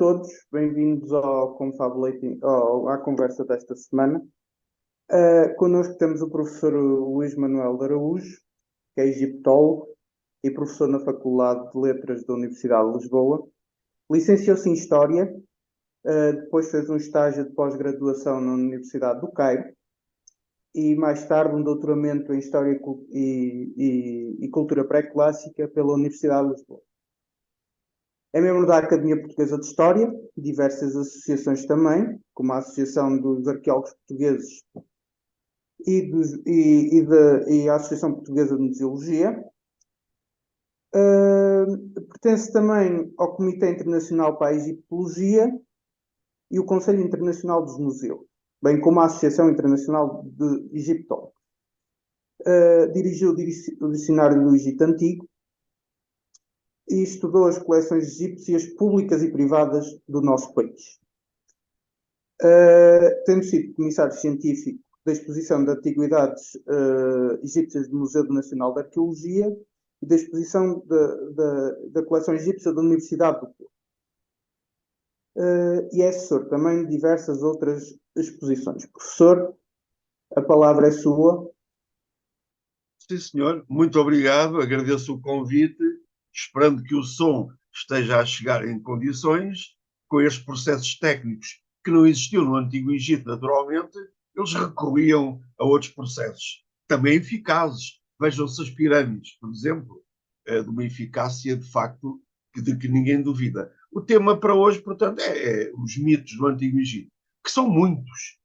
todos, bem-vindos ao Confabulating, à conversa desta semana. Connosco temos o professor Luís Manuel de Araújo, que é egiptólogo e professor na Faculdade de Letras da Universidade de Lisboa. Licenciou-se em História, depois fez um estágio de pós-graduação na Universidade do Cairo e mais tarde um doutoramento em História e Cultura Pré-Clássica pela Universidade de Lisboa. É membro da Academia Portuguesa de História, diversas associações também, como a Associação dos Arqueólogos Portugueses e a Associação Portuguesa de Museologia. Pertence também ao Comitê Internacional para a Egiptologia e o Conselho Internacional dos Museus, bem como a Associação Internacional de Egiptólogos. Dirigiu o Dicionário do Egito Antigo e estudou as coleções egípcias públicas e privadas do nosso país. Tendo sido comissário científico da exposição de antiguidades egípcias do Museu Nacional de Arqueologia e da exposição da coleção egípcia da Universidade do Porto. E é assessor também de diversas outras exposições. Professor, a palavra é sua. Sim, senhor. Muito obrigado. Agradeço o convite, esperando que o som esteja a chegar em condições. Com estes processos técnicos que não existiam no Antigo Egito, naturalmente, eles recorriam a outros processos, também eficazes. Vejam-se as pirâmides, por exemplo, de uma eficácia, de facto, de que ninguém duvida. O tema para hoje, portanto, é os mitos do Antigo Egito, que são muitos.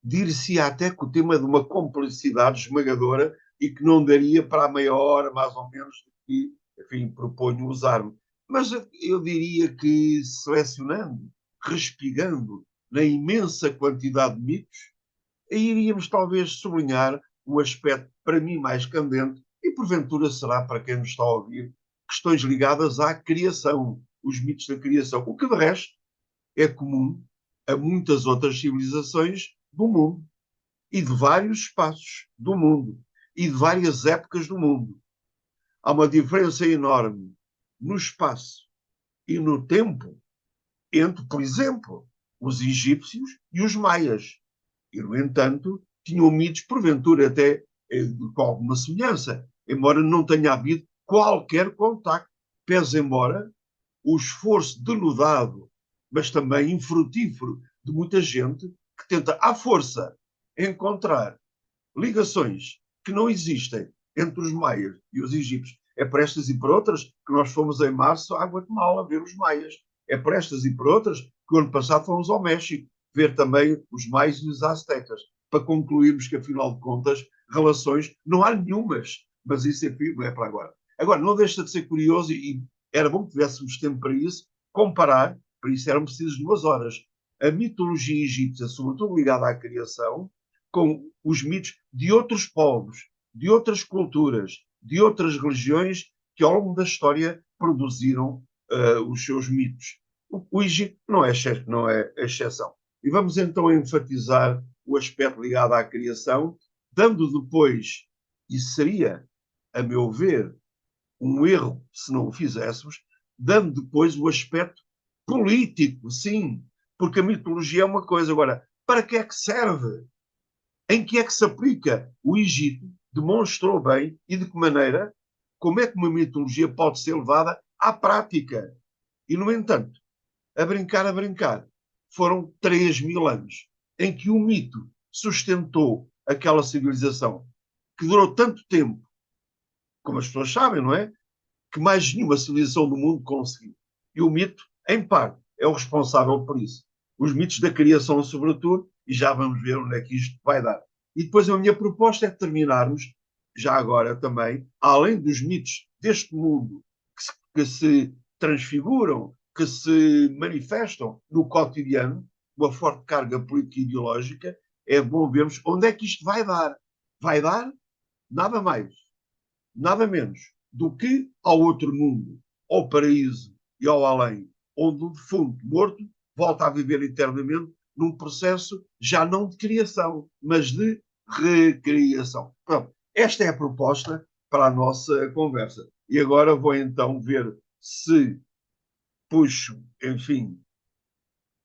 Dir-se até que o tema é de uma complexidade esmagadora e que não daria para a meia hora, mais ou menos, que, enfim, proponho usar-me. Mas eu diria que, selecionando, respigando na imensa quantidade de mitos, aí iríamos talvez sublinhar o aspecto, para mim, mais candente, e porventura será, para quem nos está a ouvir, questões ligadas à criação, os mitos da criação, o que de resto é comum a muitas outras civilizações do mundo e de vários espaços do mundo e de várias épocas do mundo. Há uma diferença enorme no espaço e no tempo entre, por exemplo, os egípcios e os maias. E, no entanto, tinham mitos, porventura, até com alguma semelhança, embora não tenha havido qualquer contacto, pese embora o esforço denudado, mas também infrutífero, de muita gente que tenta, à força, encontrar ligações que não existem entre os maias e os egípcios. É por estas e por outras que nós fomos em março à Guatemala ver os maias. É por estas e por outras que o ano passado fomos ao México ver também os maias e os aztecas, para concluirmos que, afinal de contas, relações não há nenhumas, mas isso não é para agora. Agora, não deixa de ser curioso, e era bom que tivéssemos tempo para isso, comparar, para isso eram precisas 2 horas, a mitologia egípcia, sobretudo ligada à criação, com os mitos de outros povos, de outras culturas, de outras religiões que ao longo da história produziram os seus mitos. O Egito não é exceção. E vamos então enfatizar o aspecto ligado à criação, dando depois, e seria, a meu ver, um erro se não o fizéssemos, dando depois o aspecto político, sim, porque a mitologia é uma coisa. Agora, para que é que serve? Em que é que se aplica? O Egito demonstrou bem e de que maneira, como é que uma mitologia pode ser levada à prática. E, no entanto, a brincar, foram 3.000 anos em que o mito sustentou aquela civilização que durou tanto tempo, como as pessoas sabem, não é? Que mais nenhuma civilização do mundo conseguiu. E o mito, em parte, é o responsável por isso. Os mitos da criação, sobretudo, e já vamos ver onde é que isto vai dar. E depois a minha proposta é terminarmos, já agora também, além dos mitos deste mundo que se transfiguram, que se manifestam no cotidiano, uma forte carga política e ideológica, é bom vermos onde é que isto vai dar. Vai dar nada mais, nada menos do que ao outro mundo, ao paraíso e ao além, onde o defunto morto volta a viver eternamente num processo já não de criação, mas de recriação. Pronto, esta é a proposta para a nossa conversa. E agora vou então ver se puxo, enfim,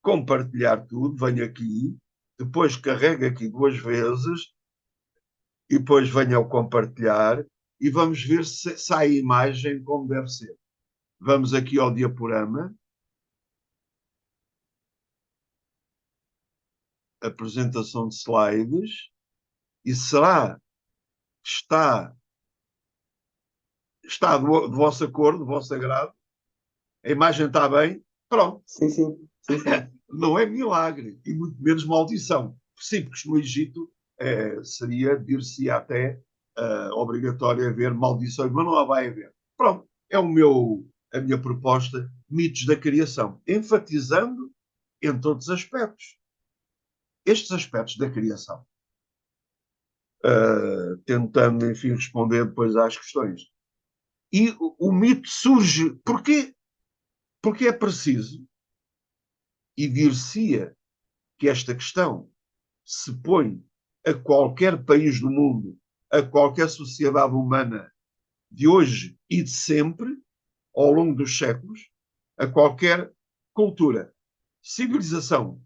compartilhar tudo, venho aqui, depois carrego aqui 2 vezes, e depois venho ao compartilhar, e vamos ver se sai a imagem como deve ser. Vamos aqui ao diaporama, apresentação de slides, e será que está do vosso acordo, do vosso agrado? A imagem está bem? Pronto. Sim, sim, sim, sim. Não é milagre, e muito menos maldição. Sim, porque no Egito seria, dir-se até, obrigatório haver maldições, mas não a vai haver. Pronto, é a minha proposta, mitos da criação, enfatizando entre outros aspectos, estes aspectos da criação, tentando, enfim, responder depois às questões. E o mito surge, porquê? Porque é preciso, e dir-se-ia que esta questão se põe a qualquer país do mundo, a qualquer sociedade humana de hoje e de sempre, ao longo dos séculos, a qualquer cultura, civilização,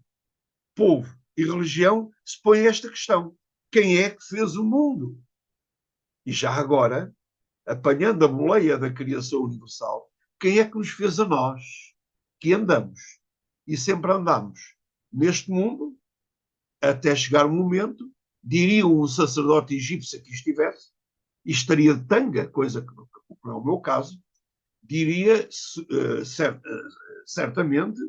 povo e religião, se põe esta questão. Quem é que fez o mundo? E já agora, apanhando a boleia da criação universal, quem é que nos fez a nós, que andamos e sempre andamos neste mundo, até chegar um momento, diria um sacerdote egípcio que estivesse, e estaria de tanga, coisa que não é o meu caso, diria certamente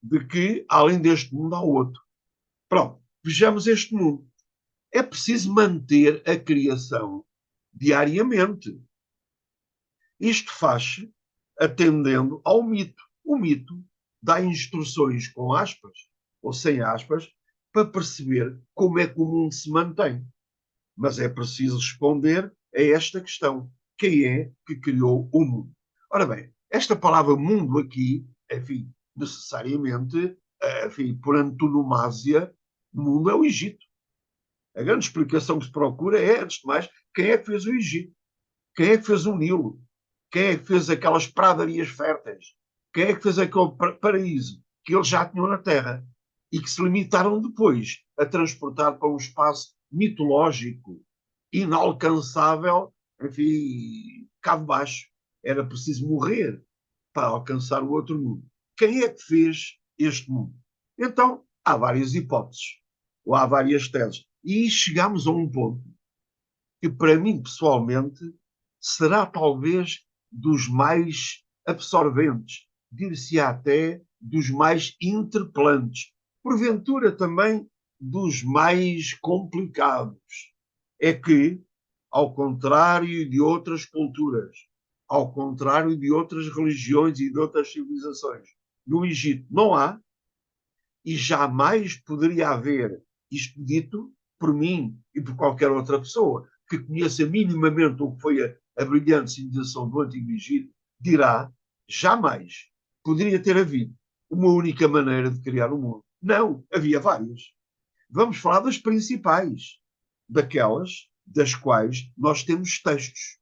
de que, além deste mundo, há outro. Pronto, vejamos este mundo. É preciso manter a criação diariamente. Isto faz-se atendendo ao mito. O mito dá instruções com aspas ou sem aspas para perceber como é que o mundo se mantém. Mas é preciso responder a esta questão. Quem é que criou o mundo? Ora bem, esta palavra mundo aqui, enfim, necessariamente, enfim, por antonomasia, mundo é o Egito. A grande explicação que se procura é, antes de mais, quem é que fez o Egito? Quem é que fez o Nilo? Quem é que fez aquelas pradarias férteis? Quem é que fez aquele paraíso que eles já tinham na Terra e que se limitaram depois a transportar para um espaço mitológico, inalcançável, enfim, cá de baixo. Era preciso morrer para alcançar o outro mundo. Quem é que fez este mundo? Então, há várias hipóteses, ou há várias teses. E chegamos a um ponto que, para mim, pessoalmente, será talvez dos mais absorventes, dir-se até dos mais interpelantes, porventura também dos mais complicados. É que, ao contrário de outras culturas, ao contrário de outras religiões e de outras civilizações, no Egito não há e jamais poderia haver, isto dito por mim e por qualquer outra pessoa que conheça minimamente o que foi a brilhante civilização do Antigo Egito, dirá, jamais poderia ter havido uma única maneira de criar o mundo. Não, havia várias. Vamos falar das principais, daquelas das quais nós temos textos,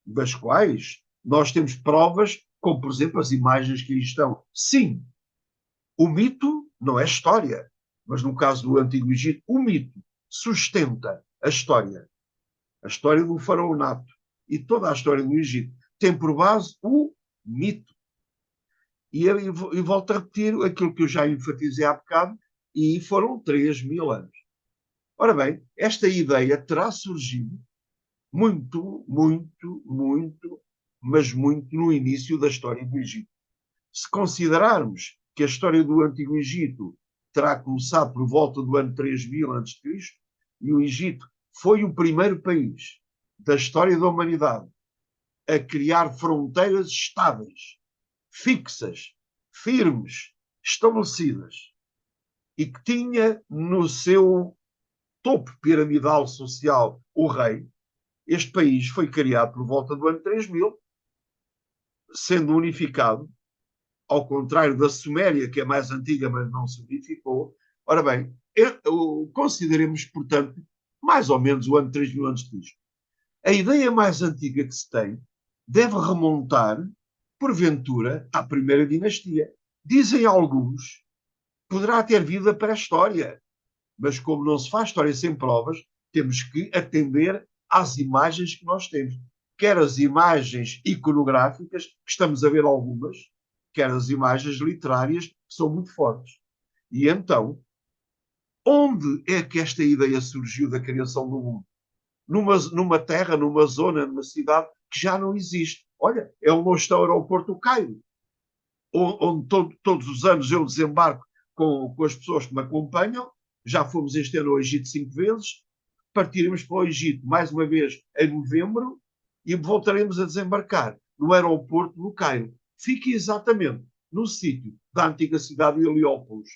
das quais nós temos provas, como por exemplo as imagens que aí estão. Sim, o mito não é história, mas no caso do Antigo Egito, o mito sustenta a história do faraonato e toda a história do Egito tem por base o mito. E eu volto a repetir aquilo que eu já enfatizei há bocado, e foram 3.000 anos. Ora bem, esta ideia terá surgido muito, muito, muito, mas muito no início da história do Egito. Se considerarmos que a história do Antigo Egito terá começado por volta do ano 3000 a.C., e o Egito foi o primeiro país da história da humanidade a criar fronteiras estáveis, fixas, firmes, estabelecidas, e que tinha no seu topo piramidal social o rei. Este país foi criado por volta do ano 3000, sendo unificado, ao contrário da Suméria, que é mais antiga, mas não se unificou. Ora bem, consideremos, portanto, mais ou menos o ano 3000 a.C. A ideia mais antiga que se tem deve remontar, porventura, à primeira dinastia. Dizem alguns Poderá ter vida para a história, mas como não se faz história sem provas, temos que atender às imagens que nós temos. Quer as imagens iconográficas, que estamos a ver algumas, quer as imagens literárias, que são muito fortes. E então, onde é que esta ideia surgiu da criação do mundo? Numa terra, numa zona, numa cidade que já não existe. Olha, é onde está o aeroporto do Cairo, onde todos os anos eu desembarco com as pessoas que me acompanham. Já fomos este ano ao Egito 5 vezes, partiremos para o Egito mais uma vez em novembro e voltaremos a desembarcar no aeroporto do Cairo. Fica exatamente no sítio da antiga cidade de Heliópolis.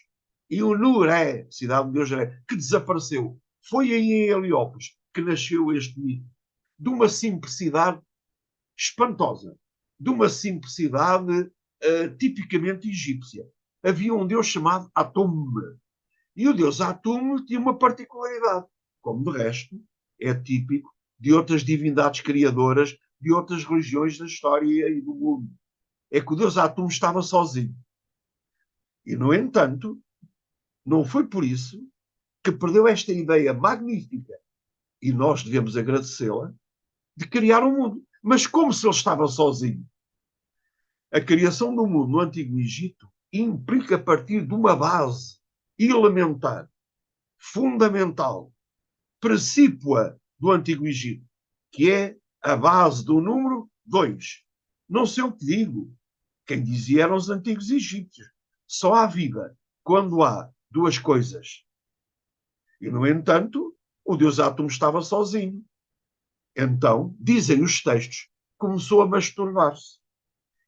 E o Nuré, cidade de Deus é, que desapareceu. Foi aí em Heliópolis que nasceu este mito. De uma simplicidade espantosa. De uma simplicidade tipicamente egípcia. Havia um deus chamado Atum. E o deus Atum tinha uma particularidade, como de resto é típico de outras divindades criadoras de outras religiões da história e do mundo. É que o deus Atum estava sozinho. E, no entanto, não foi por isso que perdeu esta ideia magnífica, e nós devemos agradecê-la, de criar um mundo. Mas como se ele estava sozinho? A criação do mundo no Antigo Egito implica partir de uma base elementar, fundamental, precípua do Antigo Egito, que é a base do número 2. Não sei o que digo. Quem dizia eram os antigos egípcios. Só há vida quando há duas coisas. E, no entanto, o deus Atum estava sozinho. Então, dizem os textos, começou a masturbar-se.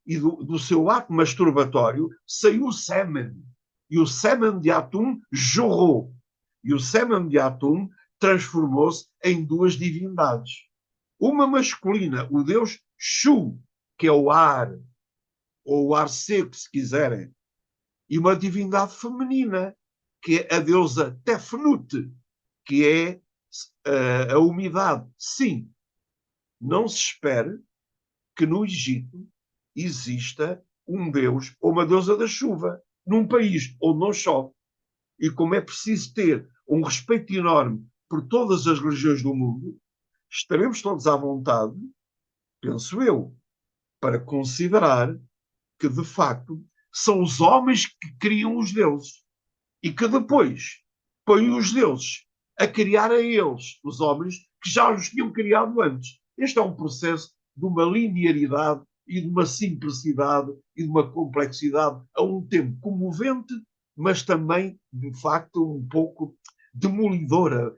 E do seu ato masturbatório saiu o sêmen. E o sêmen de Atum jorrou. E o sêmen de Atum transformou-se em duas divindades. Uma masculina, o deus Shu, que é o ar, ou o ar seco, se quiserem. E uma divindade feminina, que é a deusa Tefnut, que é a umidade. Sim, não se espere que no Egito exista um deus ou uma deusa da chuva, num país onde não chove. E como é preciso ter um respeito enorme por todas as religiões do mundo, estaremos todos à vontade, penso eu, para considerar que, de facto, são os homens que criam os deuses e que depois põem os deuses a criar a eles, os homens, que já os tinham criado antes. Este é um processo de uma linearidade e de uma simplicidade e de uma complexidade a um tempo comovente, mas também, de facto, um pouco demolidora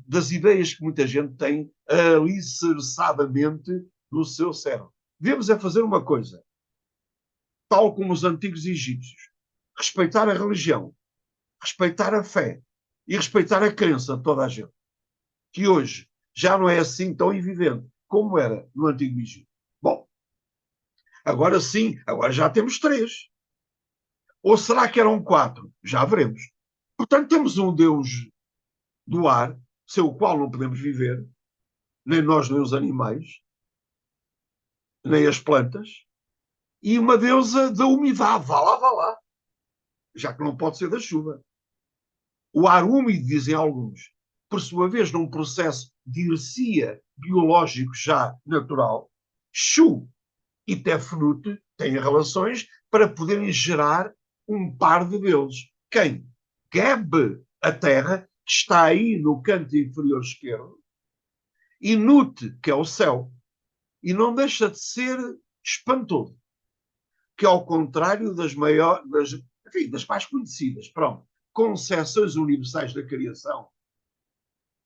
das ideias que muita gente tem alicerçadamente no seu cérebro. Devemos é fazer uma coisa, tal como os antigos egípcios: respeitar a religião, respeitar a fé e respeitar a crença de toda a gente, que hoje já não é assim tão evidente como era no Antigo Egito. Bom, agora sim, agora já temos 3. Ou será que eram 4? Já veremos. Portanto, temos um Deus do ar, sem o qual não podemos viver, nem nós, nem os animais, nem as plantas, e uma deusa da umidade. Vá lá, já que não pode ser da chuva. O ar úmido, dizem alguns, por sua vez, num processo de inercia biológico já natural, Shu e Tefnut têm relações para poderem gerar um par de deuses. Quem? Geb, a terra, que está aí no canto inferior esquerdo, e Nut, que é o céu. E não deixa de ser espantoso, que ao contrário das maiores, das mais conhecidas, pronto, concepções universais da criação,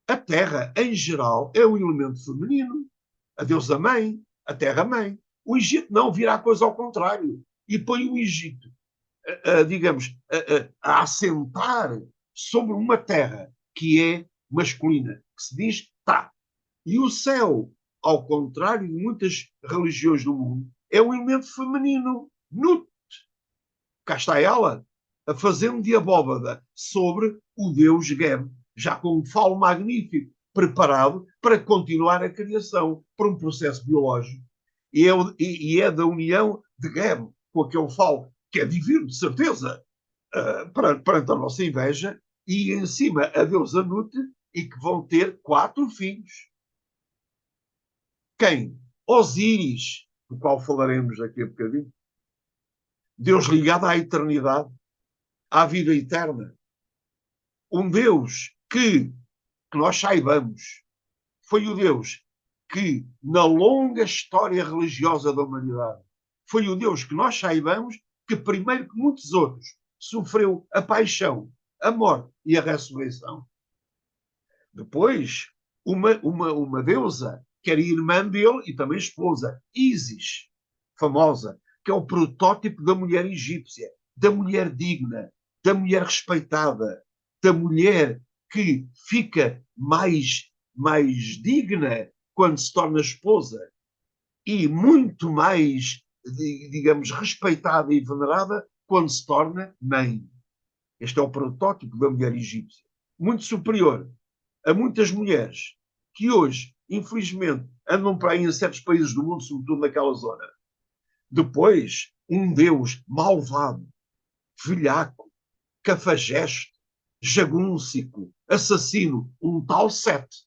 a Terra, em geral, é o elemento feminino, a deusa-mãe, a terra-mãe. O Egito não, vira a coisa ao contrário e põe o Egito, digamos, a assentar sobre uma terra que é masculina, que se diz tá. E o céu, ao contrário de muitas religiões do mundo, é um elemento feminino. Nut. Cá está ela, a fazer de abóbada sobre o deus Geb, já com um falo magnífico, preparado para continuar a criação por um processo biológico. E é da união de Geb com aquele falo, que é divino, de certeza, perante a nossa inveja, e em cima a deusa Nut, e que vão ter 4 filhos. Quem? Osíris, do qual falaremos daqui a bocadinho. Deus ligado à eternidade, à vida eterna. Um Deus que nós saibamos, foi o Deus que, na longa história religiosa da humanidade, foi o Deus que nós saibamos que, primeiro que muitos outros, sofreu a paixão, a morte e a ressurreição. Depois, uma deusa, que era irmã dele e também esposa, Ísis, famosa, que é o protótipo da mulher egípcia, da mulher digna, da mulher respeitada, da mulher que fica mais digna quando se torna esposa e muito mais, digamos, respeitada e venerada quando se torna mãe. Este é o protótipo da mulher egípcia. Muito superior a muitas mulheres que hoje, infelizmente, andam para aí em certos países do mundo, sobretudo naquela zona. Depois, um Deus malvado, velhaco, cafajeste, jagúnsico, assassino, um tal Sete,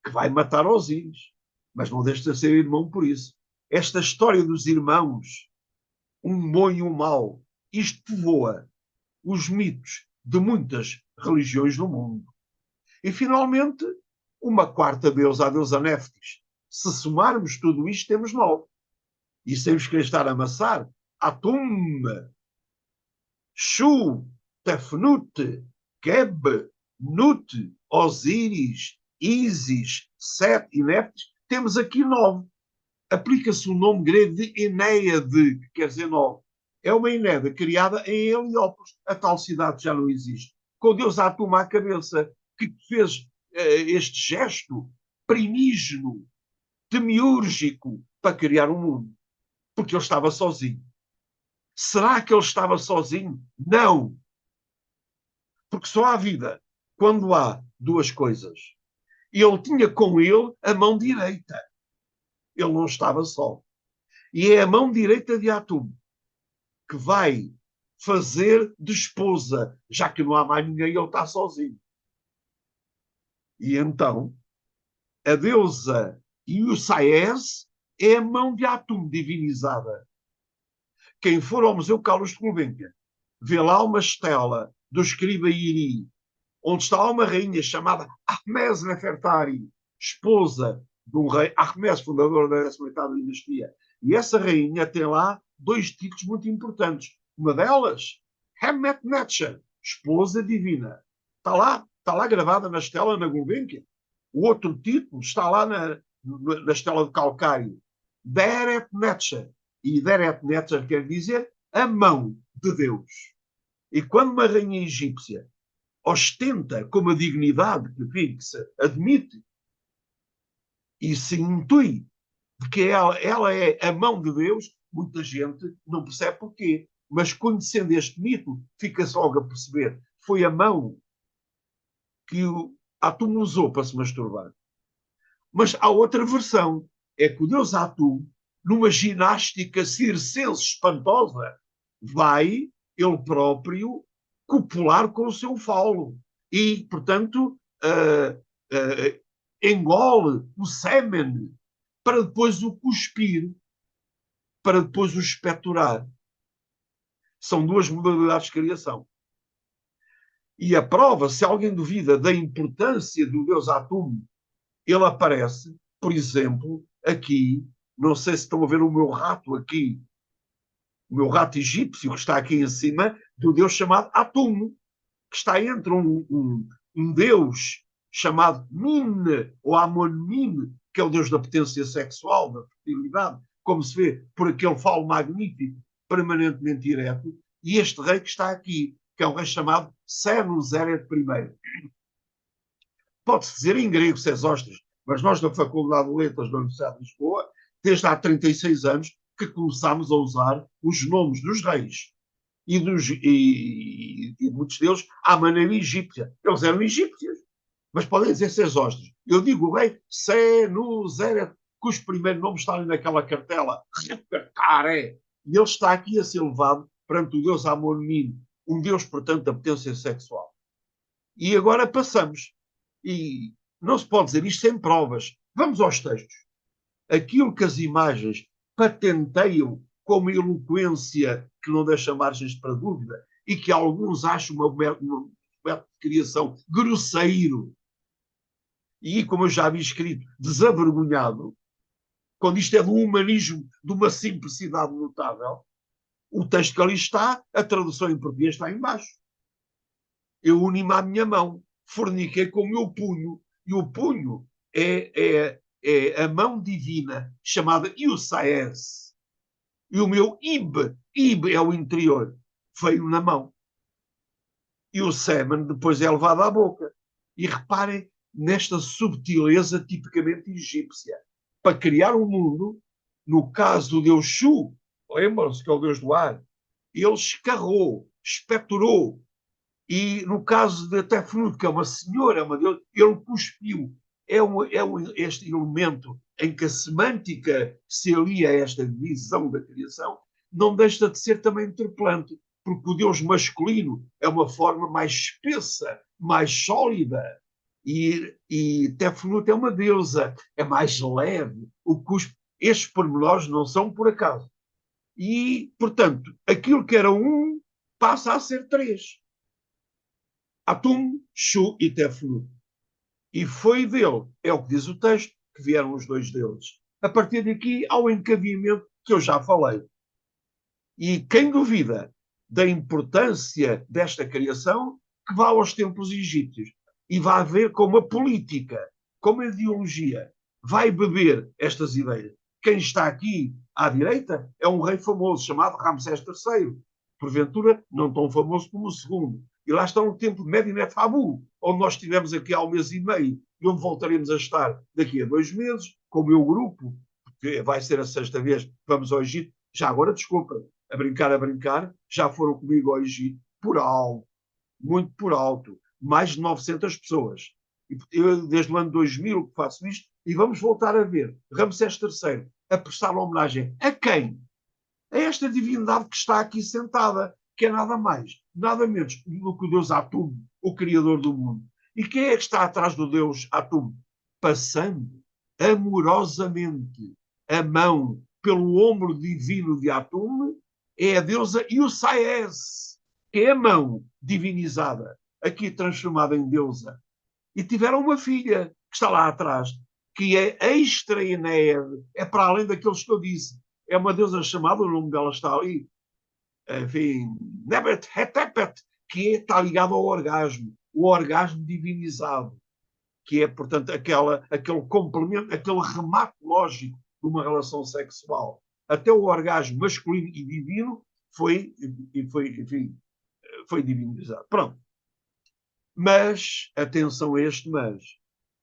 que vai matar Osíris. Mas não deixa de ser irmão por isso. Esta história dos irmãos, um bom e um mau, isto povoa os mitos de muitas religiões no mundo. E, finalmente, uma quarta deusa, a deusa Néftis. Se somarmos tudo isto, temos 9. E sem vos querer estar a amassar, Atum, Shu, Tefnut, Geb, Nut, Osíris, Ísis, Set e Néftis, temos aqui 9. Aplica-se o nome grego de Enéade, que quer dizer 9. É uma Enéada criada em Heliópolis. A tal cidade já não existe. Com Deus Atum à cabeça, que fez este gesto primígeno, demiúrgico, para criar o mundo. Porque ele estava sozinho. Será que ele estava sozinho? Não. Porque só há vida quando há duas coisas. Ele tinha com ele a mão direita. Ele não estava só. E é a mão direita de Atum que vai fazer de esposa, já que não há mais ninguém, ele está sozinho. E então, a deusa Iusaes é a mão de Atum divinizada. Quem for ao Museu Carlos de Gulbenkian, vê lá uma estela do escriba Iri, onde está lá uma rainha chamada Ahmes Nefertari, esposa de um rei, Ahmes, fundador da 18ª dinastia. E essa rainha tem lá 2 títulos muito importantes. Uma delas, Hemet Netcher, esposa divina. Está lá gravada na estela na Gulbenkian. O outro título está lá na estela de calcário. Deret Netcher. E Deret Netcher quer dizer a mão de Deus. E quando uma rainha egípcia ostenta como a dignidade que se admite e se intui de que ela é a mão de Deus, muita gente não percebe porquê. Mas conhecendo este mito, fica-se logo a perceber. Foi a mão que o Atum usou para se masturbar. Mas há outra versão. É que o deus Atum, numa ginástica circense espantosa, vai, ele próprio, copular com o seu fauno. E, portanto, engole o sêmen para depois o cuspir, para depois o expectorar. São 2 modalidades de criação. E a prova, se alguém duvida da importância do deus Atum, ele aparece, por exemplo, aqui, não sei se estão a ver o meu rato aqui, o meu rato egípcio que está aqui em cima, do deus chamado Atum, que está entre um deus chamado Min, ou Amon-Min, que é o deus da potência sexual, da fertilidade, como se vê por aquele falo magnífico, permanentemente ereto, e este rei que está aqui, que é um rei chamado Senuseret I. Pode-se dizer em grego, Sesostris, mas nós da Faculdade de Letras da Universidade de Lisboa, desde há 36 anos, que começámos a usar os nomes dos reis. E muitos deles à maneira egípcia. Eles eram egípcios, mas podem dizer Sesostris. Eu digo o rei Senuseret, cujo primeiro nome está ali naquela cartela, Repertare, e ele está aqui a ser levado perante o deus Amon-Min, Um Deus, portanto, da potência sexual. E agora passamos. E não se pode dizer isto sem provas. Vamos aos textos. Aquilo que as imagens patenteiam como eloquência que não deixa margens para dúvida e que alguns acham um método de criação grosseiro e, como eu já vi escrito, desavergonhado, quando isto é de um humanismo, de uma simplicidade notável, o texto que ali está, a tradução em português está em baixo. Eu uni-me à minha mão, forniquei com o meu punho, e o punho é a mão divina, chamada Iusaes. E o meu ib é o interior, veio na mão. E o sêmen depois é levado à boca. E reparem nesta subtileza tipicamente egípcia. Para criar um mundo, no caso do deus Shu, lembram-se que é o deus do ar, ele escarrou, expectorou. E no caso de Tefnut, que é uma senhora, uma deus, ele cuspiu. Este elemento em que a semântica se alia a esta visão da criação, não deixa de ser também interpelante, porque o Deus masculino é uma forma mais espessa, mais sólida, e Tefnut é uma deusa, é mais leve. O cuspe, estes pormenores não são por acaso. E, portanto, aquilo que era um passa a ser três. Atum, Shu e Tefnut. E foi dele, é o que diz o texto, que vieram os dois deuses. A partir daqui há o encadeamento que eu já falei. E quem duvida da importância desta criação, que vá aos templos egípcios e vá ver como a política, como a ideologia vai beber estas ideias. Quem está aqui à direita é um rei famoso chamado Ramsés III, porventura não tão famoso como o segundo. E lá está o templo de Medinet Habu, onde nós estivemos aqui há um mês e meio e onde voltaremos a estar daqui a 2 meses, com o meu grupo, porque vai ser a 6ª vez que vamos ao Egito. Já agora, desculpa, a brincar, já foram comigo ao Egito por alto, muito por alto, mais de 900 pessoas. Eu, desde o ano 2000 que faço isto, e vamos voltar a ver Ramsés III a prestar homenagem a quem? A esta divindade que está aqui sentada, que é nada mais, nada menos do que o Deus Atum, o Criador do mundo. E quem é que está atrás do Deus Atum? Passando amorosamente a mão pelo ombro divino de Atum, é a deusa Iusaes, que é a mão divinizada, aqui transformada em deusa. E tiveram uma filha, que está lá atrás, que é extra Enéade, é para além daqueles que eu disse. É uma deusa chamada, o nome dela está ali, enfim, Nebet Hetepet, que está ligado ao orgasmo, o orgasmo divinizado, que é, portanto, aquele complemento, aquele remate lógico de uma relação sexual. Até o orgasmo masculino e divino enfim, foi divinizado. Pronto. Mas, atenção a este mas,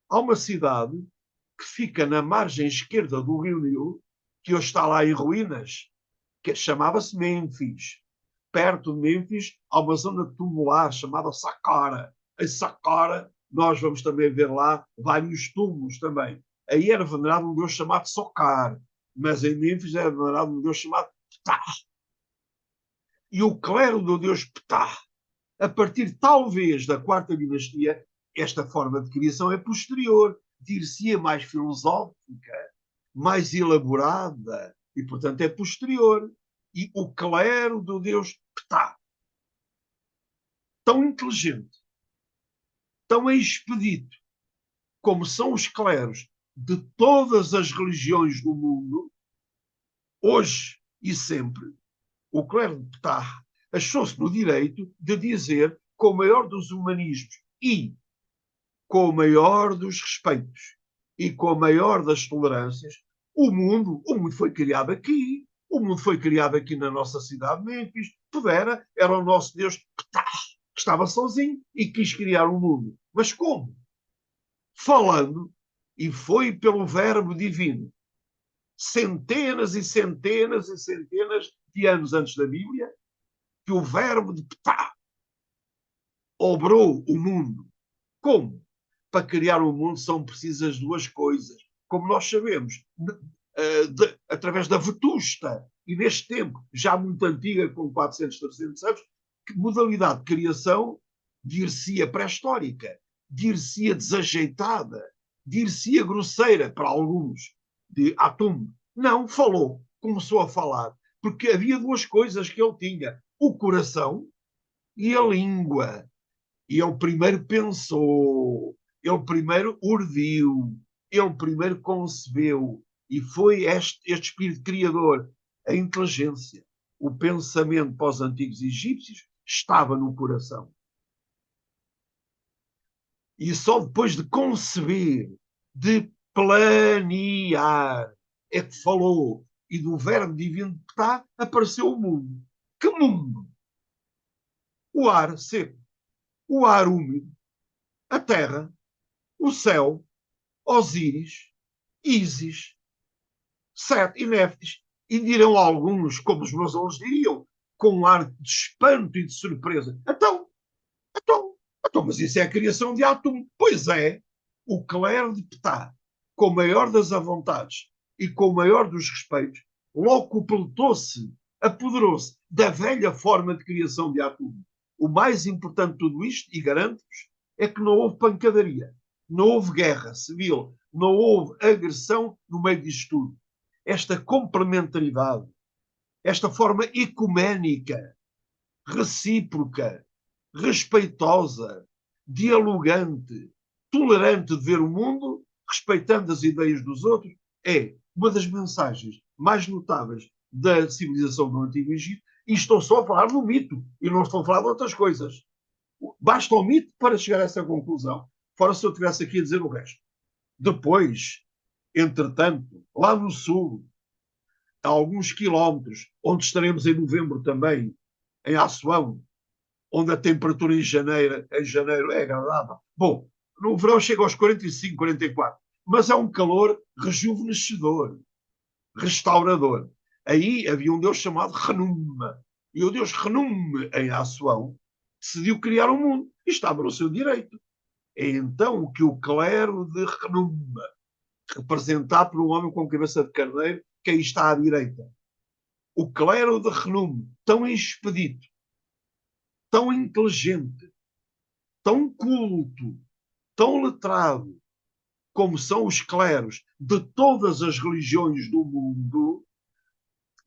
há uma cidade que fica na margem esquerda do Rio Nilo, que hoje está lá em ruínas, que chamava-se Mênfis. Perto de Mênfis há uma zona tumular chamada Saqqara. Em Saqqara nós vamos também ver lá vários túmulos também. Aí era venerado um deus chamado Sokar, mas em Mênfis era venerado um deus chamado Ptah. E o clero do deus Ptah, a partir talvez da 4ª dinastia, esta forma de criação é posterior, dir-se-ia mais filosófica, mais elaborada, e portanto é posterior. E o clero do deus Ptah, tão inteligente, tão expedito, como são os cleros de todas as religiões do mundo, hoje e sempre, o clero de Ptah achou-se no direito de dizer, com o maior dos humanismos e com o maior dos respeitos e com a maior das tolerâncias, o mundo foi criado aqui. O mundo foi criado aqui na nossa cidade de Mênfis. Era o nosso Deus Ptah, que estava sozinho e quis criar o mundo. Mas como? Falando, e foi pelo verbo divino. Centenas e centenas e centenas de anos antes da Bíblia, que o verbo de Ptah obrou o mundo. Como? Para criar um mundo são precisas 2 coisas. Como nós sabemos, através da Vetusta, e neste tempo, já muito antiga, com 400, 300 anos, modalidade de criação dir-se-ia pré-histórica, dir-se-ia desajeitada, dir-se-ia grosseira para alguns, de Atum. Não, falou, começou a falar, porque havia duas coisas que ele tinha: o coração e a língua. E ele primeiro pensou, ele primeiro urdiu, ele primeiro concebeu, e foi este espírito criador, a inteligência, o pensamento para os antigos egípcios estava no coração. E só depois de conceber, de planear, é que falou. E do verbo divino que está, apareceu o mundo. Que mundo? O ar seco, o ar úmido, a terra, o céu, Osíris, Ísis, Sete e Néftis. E dirão alguns, como os meus alunos diriam, com um ar de espanto e de surpresa: então, mas isso é a criação de Atum. Pois é, o clero de Ptah, com o maior das vontades e com o maior dos respeitos, logo completou-se, apoderou-se da velha forma de criação de Atum. O mais importante de tudo isto, e garanto-vos, é que não houve pancadaria, não houve guerra civil, não houve agressão no meio disto tudo. Esta complementaridade, esta forma ecuménica, recíproca, respeitosa, dialogante, tolerante de ver o mundo, respeitando as ideias dos outros, é uma das mensagens mais notáveis da civilização do Antigo Egito. E estou só a falar no mito, e não estou a falar de outras coisas. Basta o mito para chegar a essa conclusão. Fora se eu estivesse aqui a dizer o resto. Depois, entretanto, lá no sul, a alguns quilómetros, onde estaremos em novembro também, em Assuão, onde a temperatura em janeiro é agradável. Bom, no verão chega aos 45, 44, mas é um calor rejuvenescedor, restaurador. Aí havia um deus chamado Renum, e o deus Renum, em Assuão, decidiu criar um mundo, e estava no seu direito. É então que o clero de Renum, representado por um homem com cabeça de carneiro, que aí está à direita, o clero de Renum, tão expedito, tão inteligente, tão culto, tão letrado, como são os cleros de todas as religiões do mundo,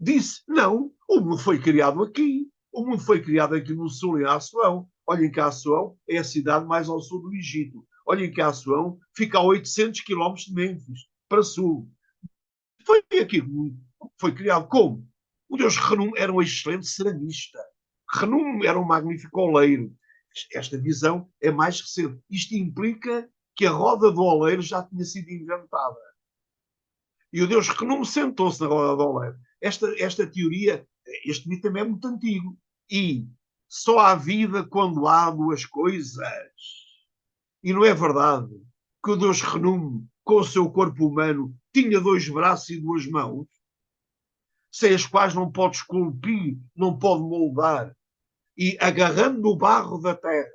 disse: não, o mundo foi criado aqui. O mundo foi criado aqui no sul, em Assuão. Olhem que Assuão é a cidade mais ao sul do Egito. Olhem que Assuão fica a 800 quilómetros de Mênfis, para sul. Foi aqui que foi criado. Como? O deus Renum era um excelente ceramista. Renum era um magnífico oleiro. Esta visão é mais recente. Isto implica que a roda do oleiro já tinha sido inventada. E o deus Renum sentou-se na roda do oleiro. Esta teoria, este mito também é muito antigo. E só há vida quando há duas coisas. E não é verdade que o deus Renum, com o seu corpo humano, tinha dois braços e duas mãos, sem as quais não pode esculpir, não pode moldar, e agarrando o barro da terra,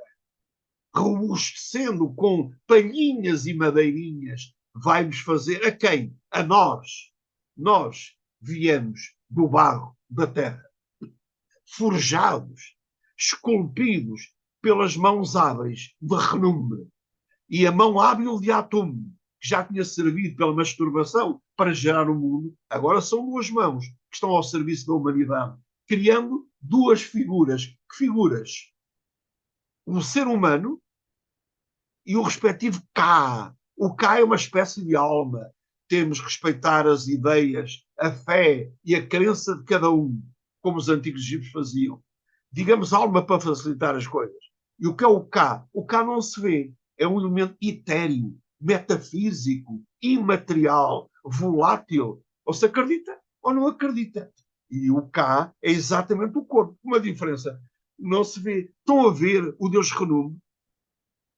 robustecendo com palhinhas e madeirinhas, vai-nos fazer a quem? A nós. Nós viemos do barro da terra, forjados, esculpidos pelas mãos hábeis de Renum e a mão hábil de Atum, que já tinha servido pela masturbação para gerar o mundo. Agora são duas mãos que estão ao serviço da humanidade, criando duas figuras. Que figuras? O ser humano e o respectivo Ka. O Ka é uma espécie de alma. Temos que respeitar as ideias, a fé e a crença de cada um, como os antigos egípcios faziam. Digamos alma para facilitar as coisas. E o que é o Ka? O Ka não se vê. É um elemento etéreo, metafísico, imaterial, volátil. Ou se acredita ou não acredita. E o Ka é exatamente o corpo. Uma diferença. Não se vê. Estão a ver o Deus Renum?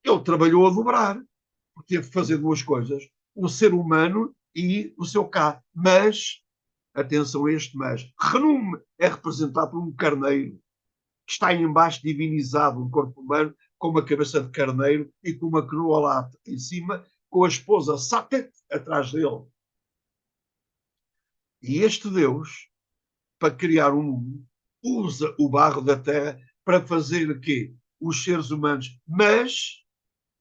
Ele trabalhou a dobrar, porque teve que fazer duas coisas: o ser humano e o seu Ka. Mas, atenção a este mas, Renum é representado por um carneiro, que está aí embaixo divinizado, um corpo humano, com uma cabeça de carneiro e com uma coroa lá em cima, com a esposa Satet atrás dele. E este Deus, para criar um mundo, usa o barro da terra para fazer o quê? Os seres humanos. Mas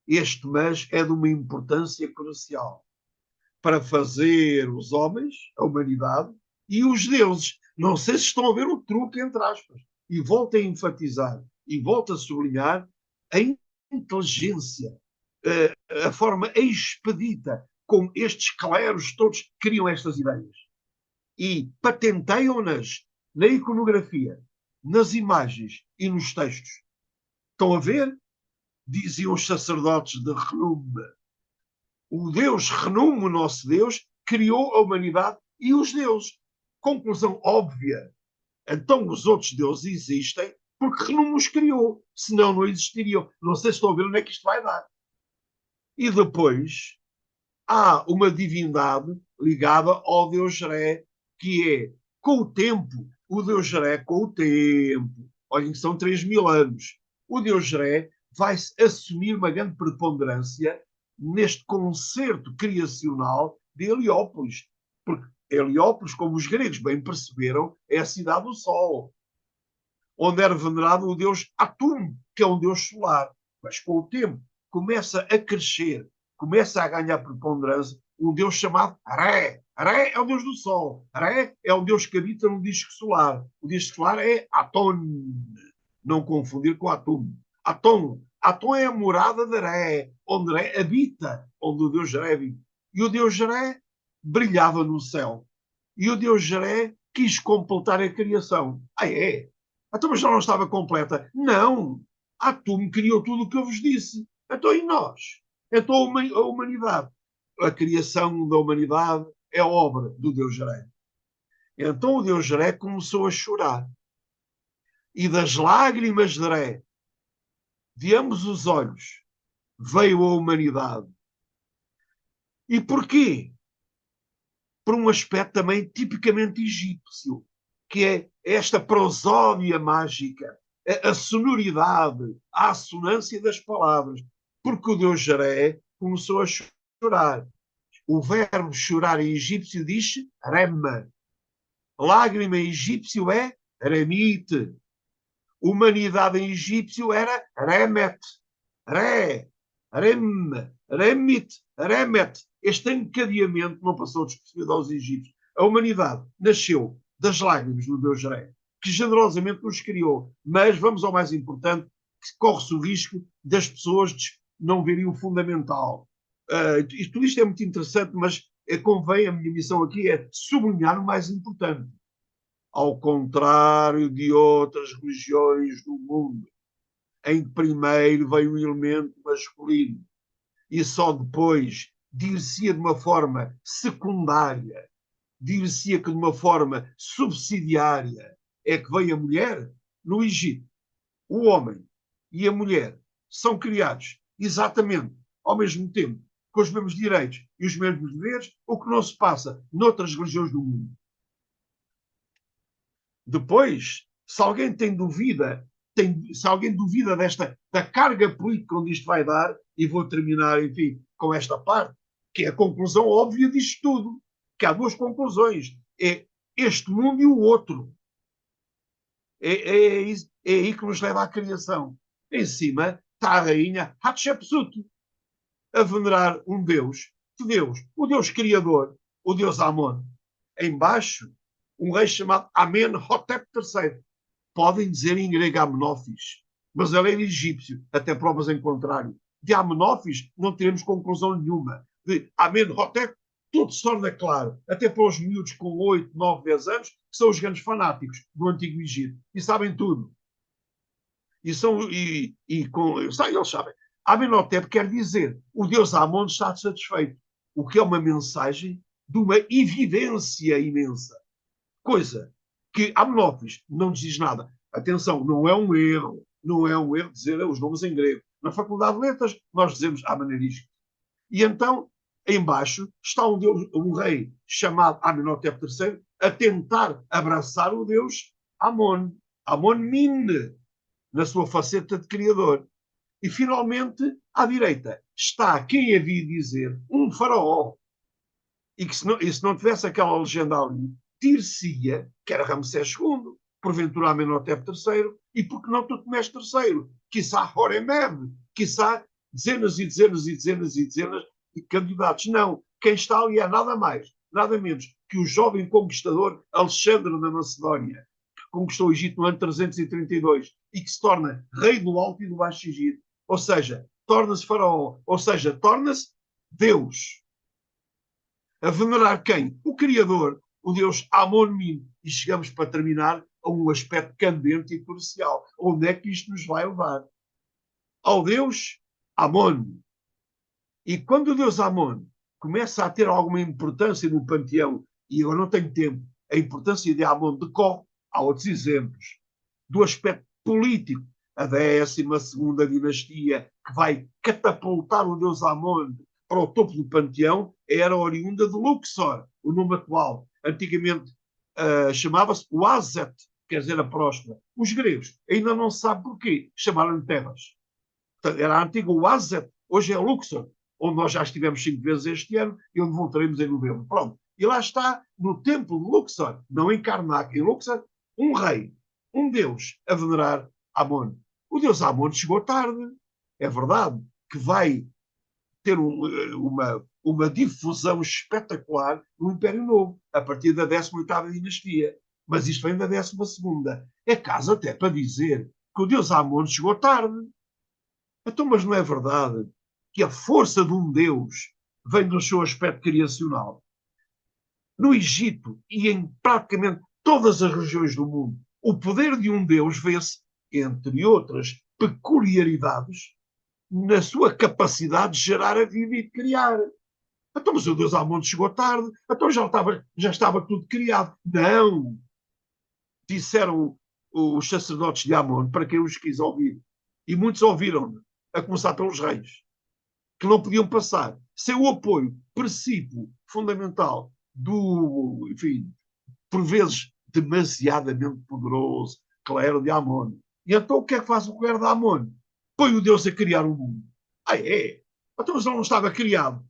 este mas é de uma importância crucial. Para fazer os homens, a humanidade, e os deuses. Não sei se estão a ver o truque, entre aspas. E volto a enfatizar, e volto a sublinhar, a inteligência, a forma expedita como estes cleros todos criam estas ideias. E patenteiam-nas na iconografia, nas imagens e nos textos. Estão a ver? Diziam os sacerdotes de renome. O Deus renome, o nosso Deus, criou a humanidade e os deuses. Conclusão óbvia. Então os outros deuses existem porque renome os criou. Senão não existiriam. Não sei se estão a ver onde é que isto vai dar. E depois há uma divindade ligada ao Deus Jeré, que é, com o tempo, o Deus Jeré, com o tempo, olhem que são 3.000 anos, o Deus Jeré vai assumir uma grande preponderância neste concerto criacional de Heliópolis. Porque Heliópolis, como os gregos bem perceberam, é a cidade do Sol, onde era venerado o deus Atum, que é um deus solar. Mas com o tempo começa a crescer, começa a ganhar preponderância um deus chamado Ré. Ré é o deus do Sol. Ré é o deus que habita no disco solar. O disco solar é Aton. Não confundir com Atum. Aton. Aton é a morada de Ré, onde Ré habita, onde o deus Jeré habita. E o deus Jeré brilhava no céu. E o deus Jeré quis completar a criação. Ah, é? Então, mas já não estava completa. Não. Atum criou tudo o que eu vos disse. Então, e nós? Então, a humanidade. A criação da humanidade é obra do Deus Jeré. Então, o Deus Jeré começou a chorar. E das lágrimas de Jeré, de ambos os olhos, veio a humanidade. E porquê? Por um aspecto também tipicamente egípcio, que é esta prosódia mágica, a sonoridade, a assonância das palavras. Porque o Deus Jeré começou a chorar. O verbo chorar em egípcio diz rema. Lágrima em egípcio é remite. Humanidade em egípcio era remet. Re, rem, remit, remet. Este encadeamento não passou despercebido aos egípcios. A humanidade nasceu das lágrimas do Deus Jeré, que generosamente nos criou. Mas vamos ao mais importante, que corre-se o risco das pessoas não verem o fundamental. Tudo isto é muito interessante, mas convém, a minha missão aqui é sublinhar o mais importante. Ao contrário de outras religiões do mundo, em que primeiro veio o elemento masculino e só depois dir-se-ia de uma forma secundária, dir-se-ia que de uma forma subsidiária é que veio a mulher. No Egito, o homem e a mulher são criados exatamente ao mesmo tempo, com os mesmos direitos e os mesmos deveres, o que não se passa noutras religiões do mundo. Depois, se alguém tem dúvida, se alguém duvida da carga política onde isto vai dar, e vou terminar, enfim, com esta parte, que é a conclusão óbvia disto tudo, que há duas conclusões. É este mundo e o outro. É aí que nos leva à criação. Em cima está a rainha Hatshepsut, a venerar um Deus. Que Deus? O Deus Criador, o Deus Amon. Embaixo, um rei chamado Amenhotep III. Podem dizer em grego Amenófis, mas ele era egípcio, até provas em contrário. De Amenófis não teremos conclusão nenhuma. De Amenhotep, tudo se torna claro, até para os miúdos com 8, 9, 10 anos, que são os grandes fanáticos do Antigo Egito, e sabem tudo. Eles sabem. Amenhotep quer dizer, o deus Amon está satisfeito, o que é uma mensagem de uma evidência imensa. Coisa que Amenófis não diz nada. Atenção, não é um erro dizer os nomes em grego. Na Faculdade de Letras, nós dizemos Amenerisco. E então, embaixo, está um rei chamado Amenhotep III a tentar abraçar o deus Amon. Amon-Min, na sua faceta de criador. E, finalmente, à direita, está quem havia dizer um faraó. E que se não tivesse aquela legenda ali, dir-se-ia que era Ramsés II, porventura Amenhotep III, E por que não Tutmés III? Quiçá Horemheb, quiçá dezenas e dezenas e dezenas e dezenas de candidatos. Não. Quem está ali é nada mais, nada menos que o jovem conquistador Alexandre da Macedónia, que conquistou o Egito no ano 332 e que se torna rei do Alto e do Baixo Egito. Ou seja, torna-se faraó, ou seja, torna-se Deus. A venerar quem? O Criador, o Deus Amon-Min. E chegamos, para terminar, a um aspecto candente e crucial. Onde é que isto nos vai levar? Ao Deus Amon. E quando o Deus Amon começa a ter alguma importância no panteão, e eu não tenho tempo, a importância de Amon decorre, há outros exemplos, do aspecto político, a 12ª dinastia, que vai catapultar o Deus Amon para o topo do panteão, era oriunda de Luxor, o nome atual. Antigamente chamava-se Uazet, quer dizer a próspera. Os gregos ainda não se sabe porquê, chamaram-lhe Tebas. Portanto, era a antiga Uazet, hoje é Luxor, onde nós já estivemos 5 vezes este ano e onde voltaremos em novembro. Pronto. E lá está, no templo de Luxor, não em Karnak, em Luxor, um rei, um deus, a venerar Amon. O deus Amon chegou tarde, é verdade, que vai ter uma difusão espetacular no Império Novo, a partir da 18ª dinastia. Mas isto vem da 12ª. É caso até para dizer que o deus Amon chegou tarde. Então, mas não é verdade que a força de um Deus vem do seu aspecto criacional? No Egito e em praticamente todas as regiões do mundo, o poder de um Deus vê-se, entre outras peculiaridades, na sua capacidade de gerar a vida e de criar. Então, mas o Deus Amon chegou tarde, então já estava tudo criado. Não! Disseram os sacerdotes de Amon, para quem os quis ouvir, e muitos ouviram, a começar pelos reis, que não podiam passar sem o apoio princípio fundamental do, enfim, por vezes demasiadamente poderoso clero de Amon. E então o que é que faz o clero de Amon? Põe o Deus a criar o mundo. Ah, é? Então mas ele não estava criado.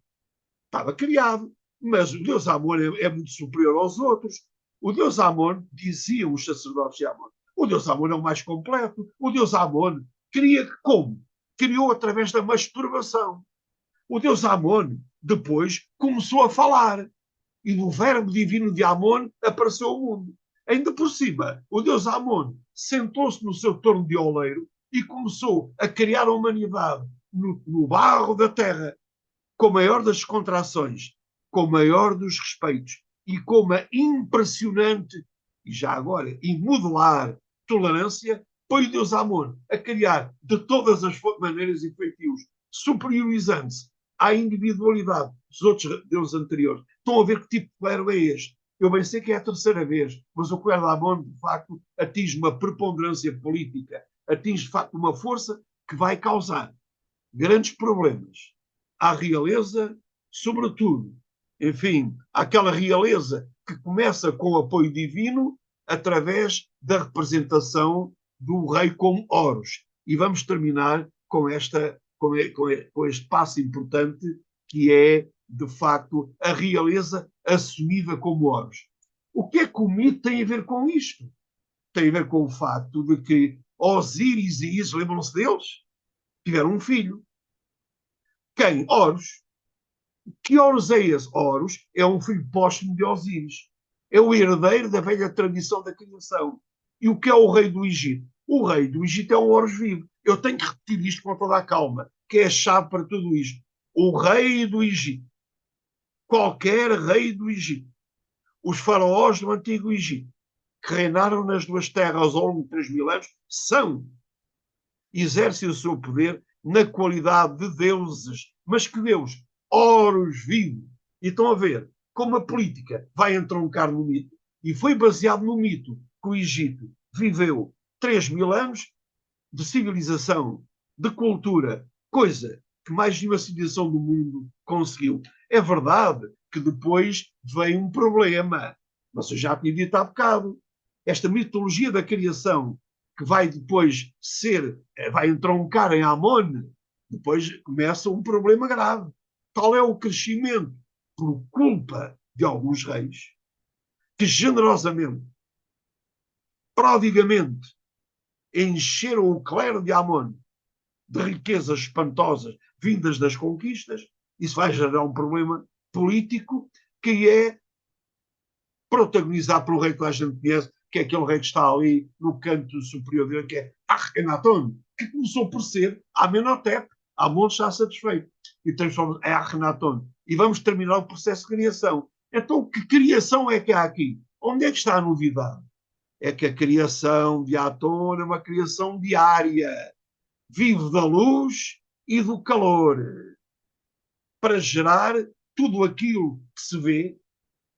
Estava criado, mas o Deus Amon é muito superior aos outros. O Deus Amon, diziam os sacerdotes de Amon, o Deus Amon é o mais completo. O Deus Amon cria como? Criou através da masturbação. O Deus Amon depois começou a falar e do verbo divino de Amon apareceu o mundo. Ainda por cima, o Deus Amon sentou-se no seu torno de oleiro e começou a criar a humanidade no barro da terra, com a maior das contrações, com o maior dos respeitos e com uma impressionante, e já agora, imodular tolerância, põe o Deus Amon a criar de todas as maneiras e feitios, superiorizando-se à individualidade dos outros deuses anteriores. Estão a ver que tipo de clero é este? Eu bem sei que é a terceira vez, mas o clero de Amon, de facto, atinge uma preponderância política, atinge, de facto, uma força que vai causar grandes problemas à realeza, sobretudo, enfim, àquela realeza que começa com o apoio divino através da representação do rei como Horus. E vamos terminar com este passo importante que é, de facto, a realeza assumida como Horus. O que é que o mito tem a ver com isto? Tem a ver com o facto de que Osíris e Ísis, lembram-se deles? Tiveram um filho. Quem? Horus. Que Horus é esse? Horus é um filho póstumo de Osíris. É o herdeiro da velha tradição da criação. E o que é o rei do Egito? O rei do Egito é um Horus vivo. Eu tenho que repetir isto com toda a calma, que é a chave para tudo isto. O rei do Egito. Qualquer rei do Egito. Os faraós do Antigo Egito, que reinaram nas duas terras ao longo de 3.000 anos, exercem o seu poder na qualidade de deuses. Mas que Deus? Horus vivo. E estão a ver como a política vai entroncar no mito. E foi baseado no mito que o Egito viveu 3.000 anos de civilização, de cultura, coisa que mais nenhuma civilização do mundo conseguiu. É verdade que depois veio um problema, mas eu já tinha dito há bocado. Esta mitologia da criação que vai depois vai entroncar em Amon, depois começa um problema grave. Tal é o crescimento por culpa de alguns reis que generosamente, prodigamente, encheram o clero de Amon de riquezas espantosas vindas das conquistas. Isso vai gerar um problema político que é protagonizado pelo rei que a gente conhece, que é aquele rei que está ali no canto superior dele, que é Akhenaton, que começou por ser Amenhotep. Amon está satisfeito e transforma em Akhenaton. E vamos terminar o processo de criação. Então, que criação é que há aqui? Onde é que está a novidade? É que a criação de Aton é uma criação diária. Vive da luz e do calor para gerar tudo aquilo que se vê,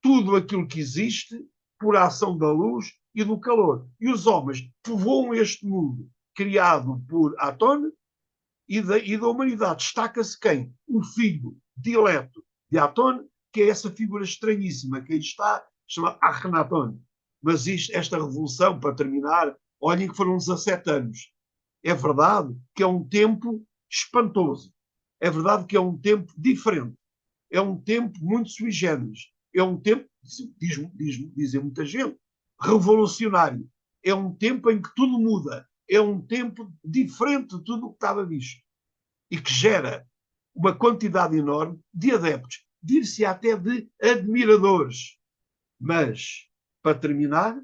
tudo aquilo que existe por ação da luz e do calor. E os homens povoam este mundo criado por Aton e da humanidade. Destaca-se quem? O filho dileto de Aton, que é essa figura estranhíssima que aí está, chama Akhenaton. Mas esta revolução, para terminar, olhem que foram 17 anos. É verdade que é um tempo espantoso. É verdade que é um tempo diferente. É um tempo muito sui generis. É um tempo, dizem muita gente, revolucionário. É um tempo em que tudo muda. É um tempo diferente de tudo o que estava visto. E que gera uma quantidade enorme de adeptos. Dir-se até de admiradores. Mas, para terminar,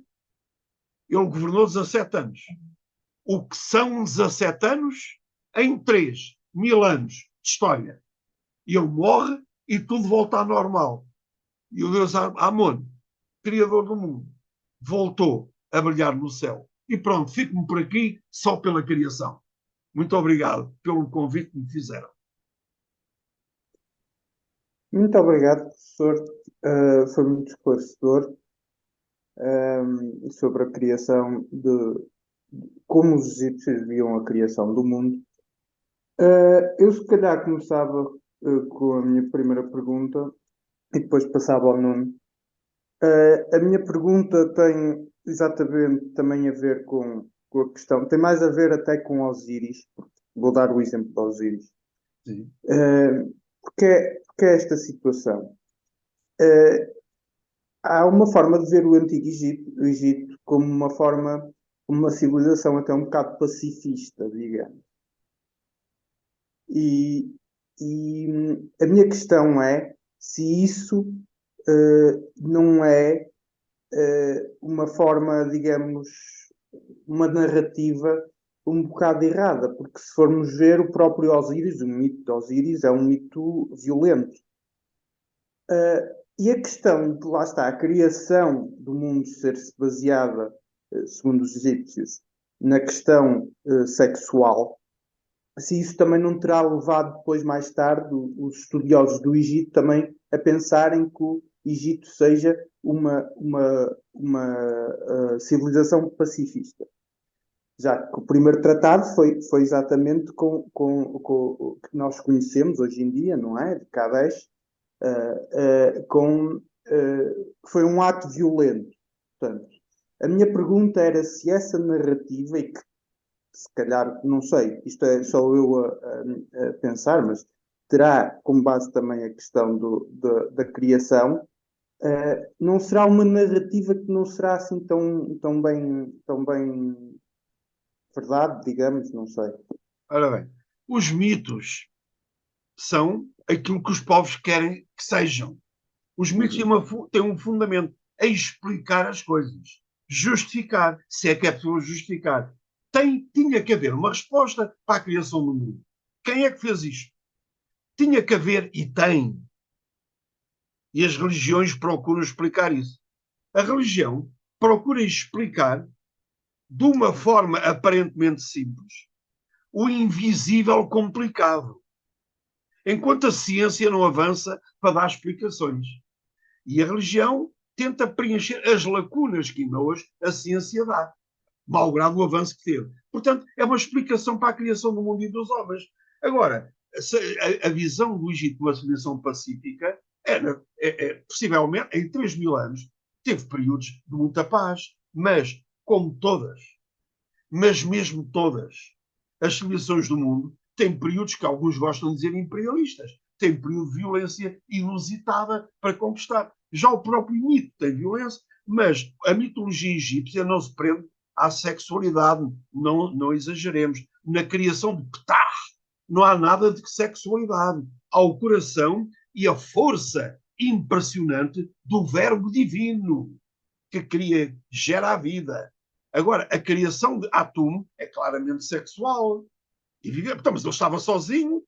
ele governou 17 anos. O que são 17 anos em 3.000 anos de história. E ele morre e tudo volta ao normal. E o Deus Amon, criador do mundo, voltou a brilhar no céu. E pronto, fico-me por aqui só pela criação. Muito obrigado pelo convite que me fizeram. Muito obrigado, professor. Foi muito esclarecedor, sobre a criação de como os egípcios viam a criação do mundo. Eu se calhar começava com a minha primeira pergunta e depois passava ao Nuno. A minha pergunta tem exatamente também a ver com a questão, tem mais a ver até com Osíris, vou dar o exemplo de Osíris. Sim. Porque é esta situação? Há uma forma de ver o Antigo Egito, o Egito como uma forma, como uma civilização até um bocado pacifista, digamos. E a minha questão é se isso não é uma forma, digamos, uma narrativa um bocado errada, porque se formos ver o próprio Osíris, o mito de Osíris é um mito violento. E a questão de, lá está, a criação do mundo ser-se baseada, segundo os egípcios, na questão sexual, se isso também não terá levado depois, mais tarde, os estudiosos do Egito também a pensarem que o Egito seja uma civilização pacifista. Já que o primeiro tratado foi exatamente com o que nós conhecemos hoje em dia, não é? De Kadesh, foi um ato violento. Portanto, a minha pergunta era se essa narrativa, e que se calhar, não sei, isto é só eu a pensar, mas terá como base também a questão da criação, não será uma narrativa que não será assim tão bem verdade, digamos, não sei. Ora bem, os mitos são aquilo que os povos querem que sejam. Os mitos têm um fundamento a explicar as coisas, justificar, se é que é possível justificar. Tinha que haver uma resposta para a criação do mundo. Quem é que fez isto? Tinha que haver, e tem. E as religiões procuram explicar isso. A religião procura explicar, de uma forma aparentemente simples, o invisível complicado. Enquanto a ciência não avança para dar explicações. E a religião tenta preencher as lacunas que ainda hoje a ciência dá, malgrado o avanço que teve. Portanto, é uma explicação para a criação do mundo e dos homens. Agora, a visão do Egito de uma civilização pacífica possivelmente, em 3.000 anos, teve períodos de muita paz, mas, como todas, mas mesmo todas, as civilizações do mundo têm períodos que alguns gostam de dizer imperialistas, têm período de violência inusitada para conquistar. Já o próprio mito tem violência, mas a mitologia egípcia não se prende à sexualidade. Não exageremos. Na criação de Ptah não há nada de sexualidade. Há o coração e a força impressionante do verbo divino que cria, gera a vida. Agora, a criação de Atum é claramente sexual. Então, mas ele estava sozinho.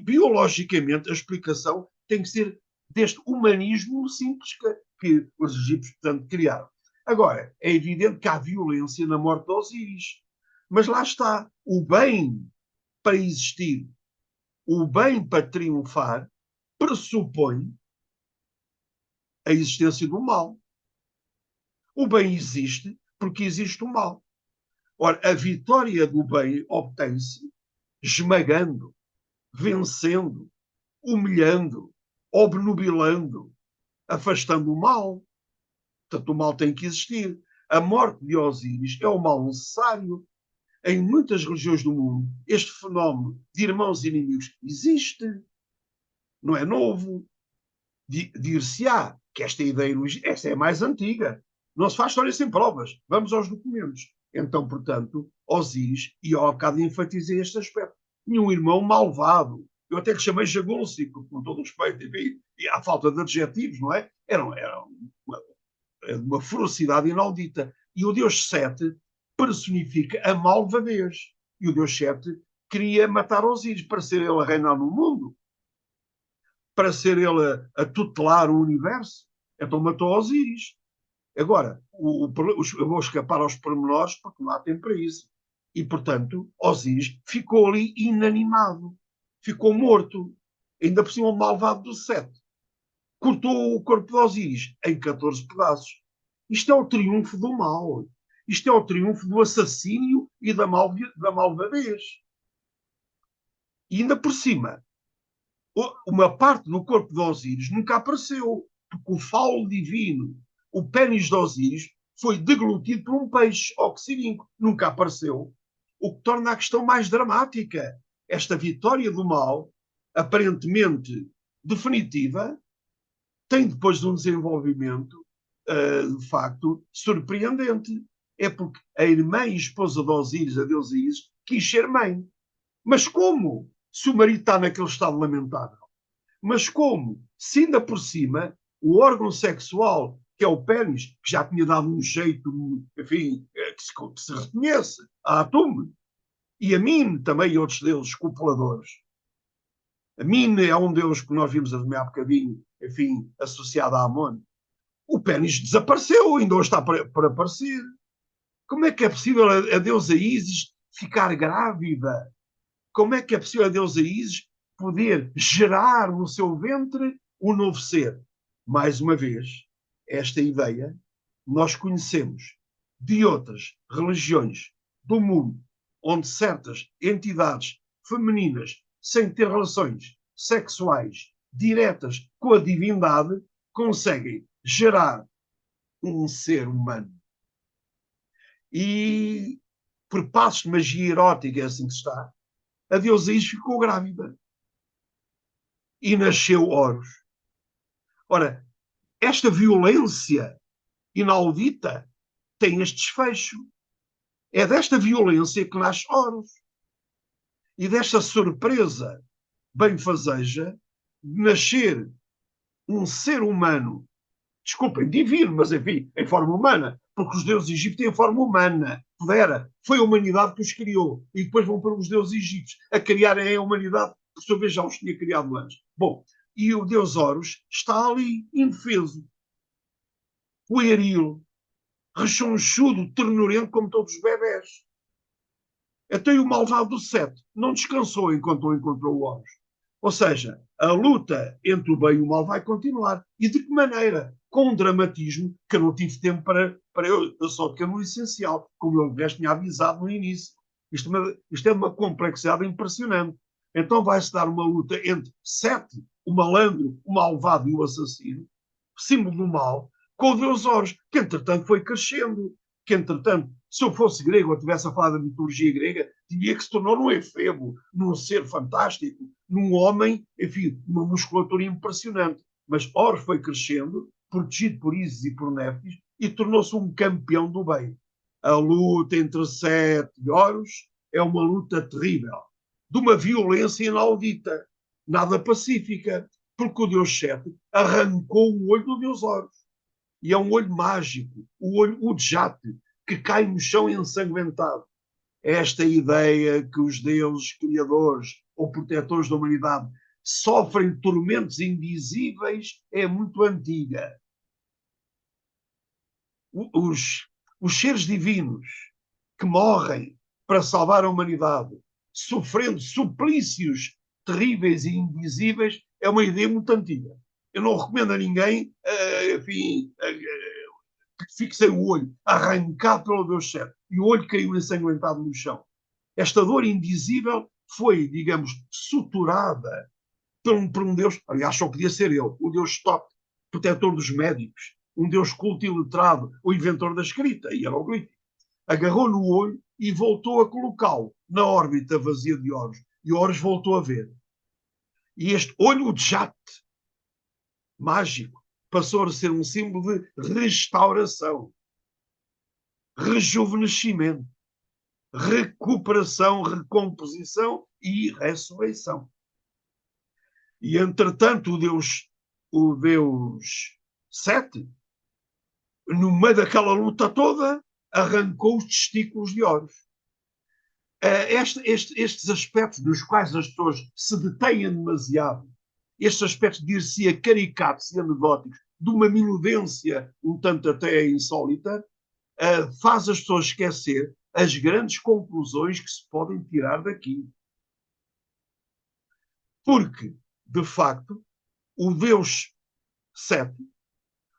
Biologicamente, a explicação tem que ser deste humanismo simples que os egípcios, portanto, criaram. Agora, é evidente que há violência na morte de Osíris. Mas lá está. O bem para existir, o bem para triunfar, pressupõe a existência do mal. O bem existe porque existe o mal. Ora, a vitória do bem obtém-se esmagando, vencendo, humilhando, obnubilando, afastando o mal. Portanto, o mal tem que existir. A morte de Osíris é o mal necessário. Em muitas regiões do mundo, este fenómeno de irmãos inimigos existe. Não é novo. Dir-se-á que esta ideia, esta é a mais antiga. Não se faz história sem provas. Vamos aos documentos. Então, portanto, Osíris, e eu há bocado enfatizei este aspecto, tinha um irmão malvado. Eu até lhe chamei jagúncio, com todo o respeito, enfim, e à falta de adjetivos, não é? Era uma ferocidade inaudita. E o Deus Sete personifica a malvadez. E o Deus Sete queria matar Osíris para ser ele a reinar no mundo, para ser ele a tutelar o universo. Então matou Osíris. Agora, eu vou escapar aos pormenores porque não há tempo para isso. E, portanto, Osíris ficou ali inanimado. Ficou morto. Ainda por cima, o malvado do Sete cortou o corpo de Osíris em 14 pedaços. Isto é o triunfo do mal. Isto é o triunfo do assassínio e da malvadez. E ainda por cima, uma parte do corpo de Osíris nunca apareceu, porque o fauno divino, o pênis de Osíris, foi deglutido por um peixe oxirínco. Nunca apareceu. O que torna a questão mais dramática. Esta vitória do mal, aparentemente definitiva, tem depois um desenvolvimento, de facto, surpreendente. É porque a irmã e esposa de Osíris, a deusa Ísis, quis ser mãe. Mas como? Se o marido está naquele estado lamentável. Mas como? Se ainda por cima, o órgão sexual, que é o pênis, que já tinha dado um jeito, enfim, que se reconhece, a Atum, e a Min também e outros deuses copuladores. A Min é um deus que nós vimos há bocadinho, enfim, associado a Amon. O pênis desapareceu, ainda hoje está para aparecer. Como é que é possível a deusa Ísis ficar grávida? Como é que é possível a deusa Ísis poder gerar no seu ventre um novo ser? Mais uma vez, esta ideia nós conhecemos de outras religiões do mundo, onde certas entidades femininas, sem ter relações sexuais diretas com a divindade, conseguem gerar um ser humano. E por passos de magia erótica, é assim que está, a deusa Ísis ficou grávida e nasceu Horus. Ora, esta violência inaudita tem este desfecho. É desta violência que nasce Horus. E desta surpresa benfazeja de nascer um ser humano, desculpem, divino, mas enfim, em forma humana, porque os deuses egípcios têm forma humana. Foi a humanidade que os criou. E depois vão para os deuses egípcios a criarem a humanidade, por sua vez já os tinha criado antes. Bom, e o deus Horus está ali, indefeso, pueril, rechonchudo, ternurento, como todos os bebés. Até o malvado do Sete não descansou enquanto encontrou o Horus. Ou seja, a luta entre o bem e o mal vai continuar. E de que maneira? Com um dramatismo que eu não tive tempo para eu só toquei no essencial, como eu já tinha avisado no início. Isto é uma complexidade impressionante. Então vai-se dar uma luta entre Sete, o malandro, o malvado e o assassino, símbolo do mal, com o deus Horus, que entretanto foi crescendo. Que entretanto, se eu fosse grego ou tivesse a falar da mitologia grega, diria que se tornou num efebo, num ser fantástico, num homem, enfim, uma musculatura impressionante. Mas Horus foi crescendo, protegido por Ísis e por Néftis, e tornou-se um campeão do bem. A luta entre Sete e Horus é uma luta terrível, de uma violência inaudita, nada pacífica, porque o Deus Sete arrancou o olho do Deus Horus. E é um olho mágico, o olho Udjate, que cai no chão ensanguentado. Esta ideia que os deuses criadores ou protetores da humanidade sofrem tormentos invisíveis é muito antiga. Os seres divinos que morrem para salvar a humanidade, sofrendo suplícios terríveis e invisíveis, é uma ideia muito antiga. Eu não recomendo a ninguém, enfim, que fixem o olho, arrancado pelo Deus certo, e o olho caiu ensanguentado no chão. Esta dor indizível foi, digamos, suturada por um Deus, aliás, só podia ser ele, o Deus Tot, protetor dos médicos, um Deus culto e letrado, o inventor da escrita, e hieroglífico. Agarrou no olho e voltou a colocá-lo na órbita vazia de Horus. E Horus voltou a ver. E este olho de jato mágico passou a ser um símbolo de restauração, rejuvenescimento, recuperação, recomposição e ressurreição. E, entretanto, o Deus Sete, no meio daquela luta toda, arrancou os testículos de Horus. Estes aspectos dos quais as pessoas se detêm demasiado, estes aspectos, dir-se-ia, caricatos e anedóticos, de uma minudência um tanto até insólita, faz as pessoas esquecer as grandes conclusões que se podem tirar daqui. Porque, de facto, o Deus Sete,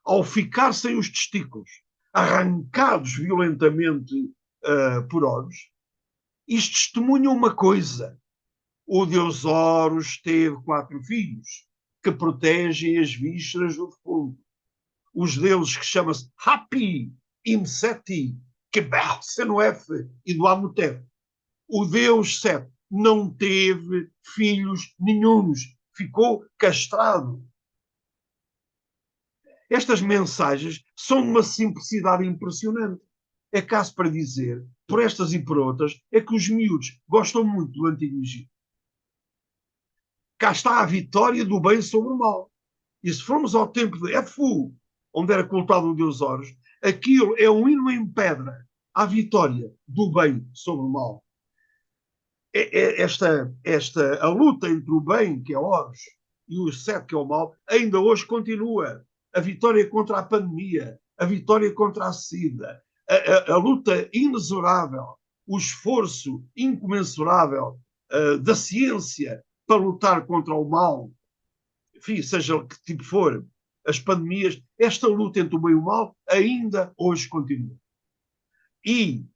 ao ficar sem os testículos, arrancados violentamente por Horus, isto testemunha uma coisa. O Deus Horus teve 4 filhos que protegem as vísceras do defunto. Os deuses que chamam-se Hapi, Imseti, Kebel, Senuef e do Amutep. O Deus Sete não teve filhos nenhuns, ficou castrado. Estas mensagens são de uma simplicidade impressionante. É caso para dizer, por estas e por outras, é que os miúdos gostam muito do Antigo Egito. Cá está a vitória do bem sobre o mal. E se formos ao templo de Efu, onde era cultuado o Deus Horus, aquilo é um hino em pedra à vitória do bem sobre o mal. A luta entre o bem, que é Horus, e o Sete, que é o mal, ainda hoje continua. A vitória contra a pandemia, a vitória contra a SIDA, a luta inexorável, o esforço incomensurável da ciência para lutar contra o mal, enfim, seja que tipo for, as pandemias, esta luta entre o bem e o mal ainda hoje continua. E,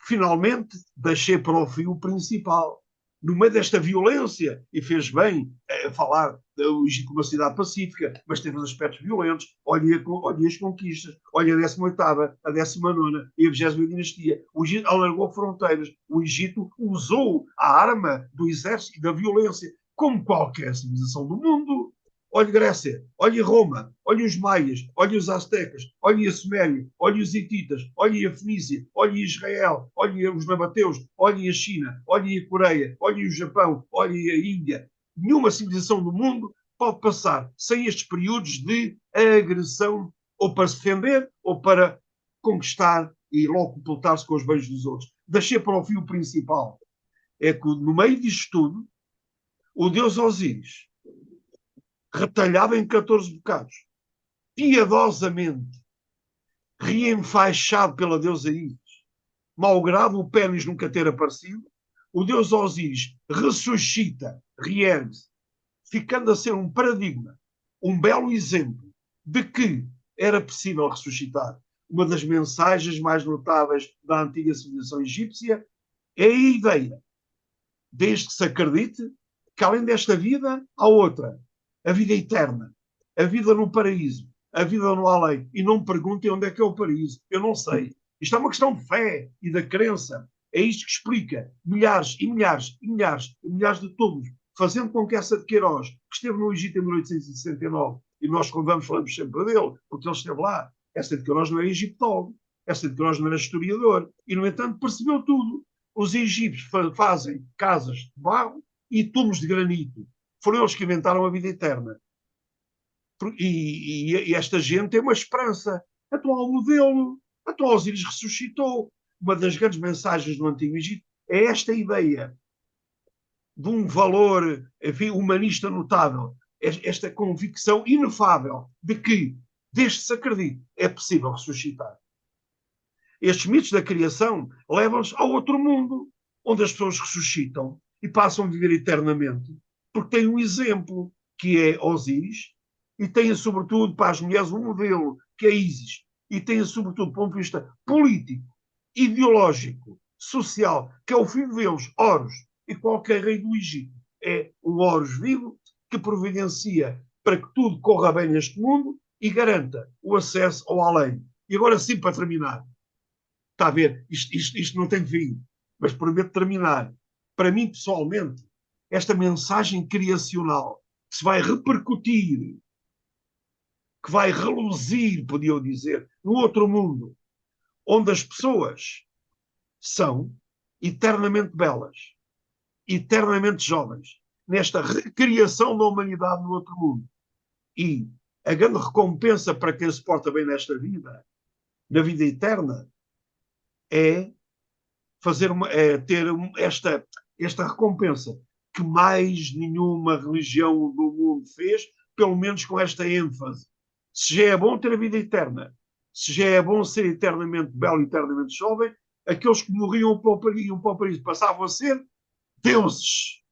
finalmente, deixei para o fim o principal. No meio desta violência, e fez bem falar do Egito como uma cidade pacífica, mas teve os aspectos violentos. Olha as conquistas, olha a 18ª, a 19ª e a 20ª dinastia. O Egito alargou fronteiras. O Egito usou a arma do exército e da violência, como qualquer civilização do mundo. Olhe Grécia, olhe Roma, olhe os Maias, olhe os Aztecas, olhe a Suméria, olhe os Hititas, olhe a Fenícia, olhe Israel, olhe os Nabateus, olhe a China, olhe a Coreia, olhe o Japão, olhe a Índia. Nenhuma civilização do mundo pode passar sem estes períodos de agressão, ou para se defender, ou para conquistar e logo completar-se com os beijos dos outros. Deixei para o fim o principal. É que no meio disto tudo, o Deus Osíris, retalhado em 14 bocados, piedosamente reenfaixado pela deusa Íris, malgrado o pênis nunca ter aparecido, o deus Osíris ressuscita, reergue-se, ficando a ser um paradigma, um belo exemplo de que era possível ressuscitar. Uma das mensagens mais notáveis da antiga civilização egípcia é a ideia, desde que se acredite, que além desta vida há outra, a vida eterna, a vida no paraíso, a vida no além. E não me perguntem onde é que é o paraíso. Eu não sei. Isto é uma questão de fé e da crença. É isto que explica milhares e milhares e milhares e milhares de túmulos, fazendo com que essa de Queiroz, que esteve no Egito em 1869, e nós, quando vamos, falamos sempre dele, porque ele esteve lá, essa de Queiroz não é egiptólogo. Essa de Queiroz não era historiador. E, no entanto, percebeu tudo. Os egípcios fazem casas de barro e túmulos de granito. Foram eles que inventaram a vida eterna. E esta gente tem uma esperança. Atual modelo. Atual Osíris ressuscitou. Uma das grandes mensagens do Antigo Egito é esta ideia de um valor, enfim, humanista notável, esta convicção inefável de que, desde que se acredite, é possível ressuscitar. Estes mitos da criação levam-nos ao outro mundo, onde as pessoas ressuscitam e passam a viver eternamente, porque têm um exemplo, que é Osíris, e têm, sobretudo, para as mulheres, um modelo, que é Ísis, e têm, sobretudo, do ponto de vista político, ideológico, social, que é o filho deles, Horus, e qualquer rei do Egito é um Horus vivo que providencia para que tudo corra bem neste mundo e garanta o acesso ao além. E agora sim, para terminar, está a ver, isto não tem fim, mas prometo terminar. Para mim, pessoalmente, esta mensagem criacional que se vai repercutir, que vai reluzir, podia eu dizer, no outro mundo, onde as pessoas são eternamente belas, eternamente jovens, nesta recriação da humanidade no outro mundo. E a grande recompensa para quem se porta bem nesta vida, na vida eterna, é ter esta recompensa que mais nenhuma religião do mundo fez, pelo menos com esta ênfase. Se já é bom ter a vida eterna, se já é bom ser eternamente belo e eternamente jovem, aqueles que morriam para o paraíso passavam a ser deuses.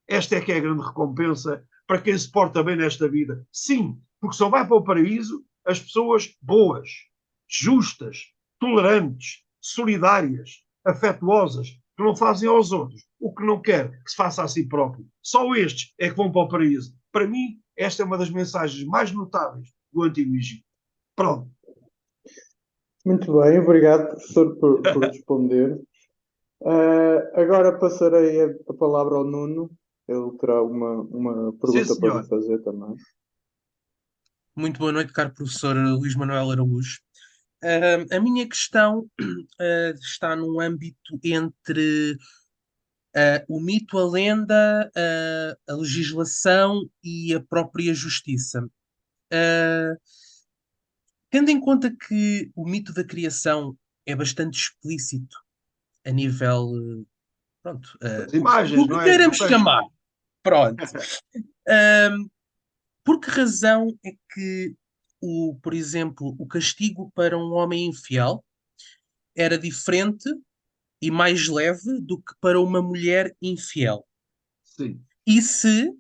Esta é que é a grande recompensa para quem se porta bem nesta vida. Sim, porque só vai para o paraíso as pessoas boas, justas, tolerantes, solidárias, afetuosas, que não fazem aos outros o que não quer que se faça a si próprio. Só estes é que vão para o paraíso. Para mim, esta é uma das mensagens mais notáveis do Antigo Egito. Pronto. Muito bem, obrigado, professor, por responder. Agora passarei a palavra ao Nuno. Ele terá uma Sim, pergunta para lhe senhor. fazer também. Muito boa noite, caro professor Luís Manuel Araújo. A minha questão está num âmbito entre o mito, a lenda, a legislação e a própria justiça. Uh, Tendo em conta que o mito da criação é bastante explícito a nível, pronto, As imagens, o não que é? Do queiramos texto. chamar, pronto. Por que razão é que, por exemplo, o castigo para um homem infiel era diferente e mais leve do que para uma mulher infiel? Sim. E se,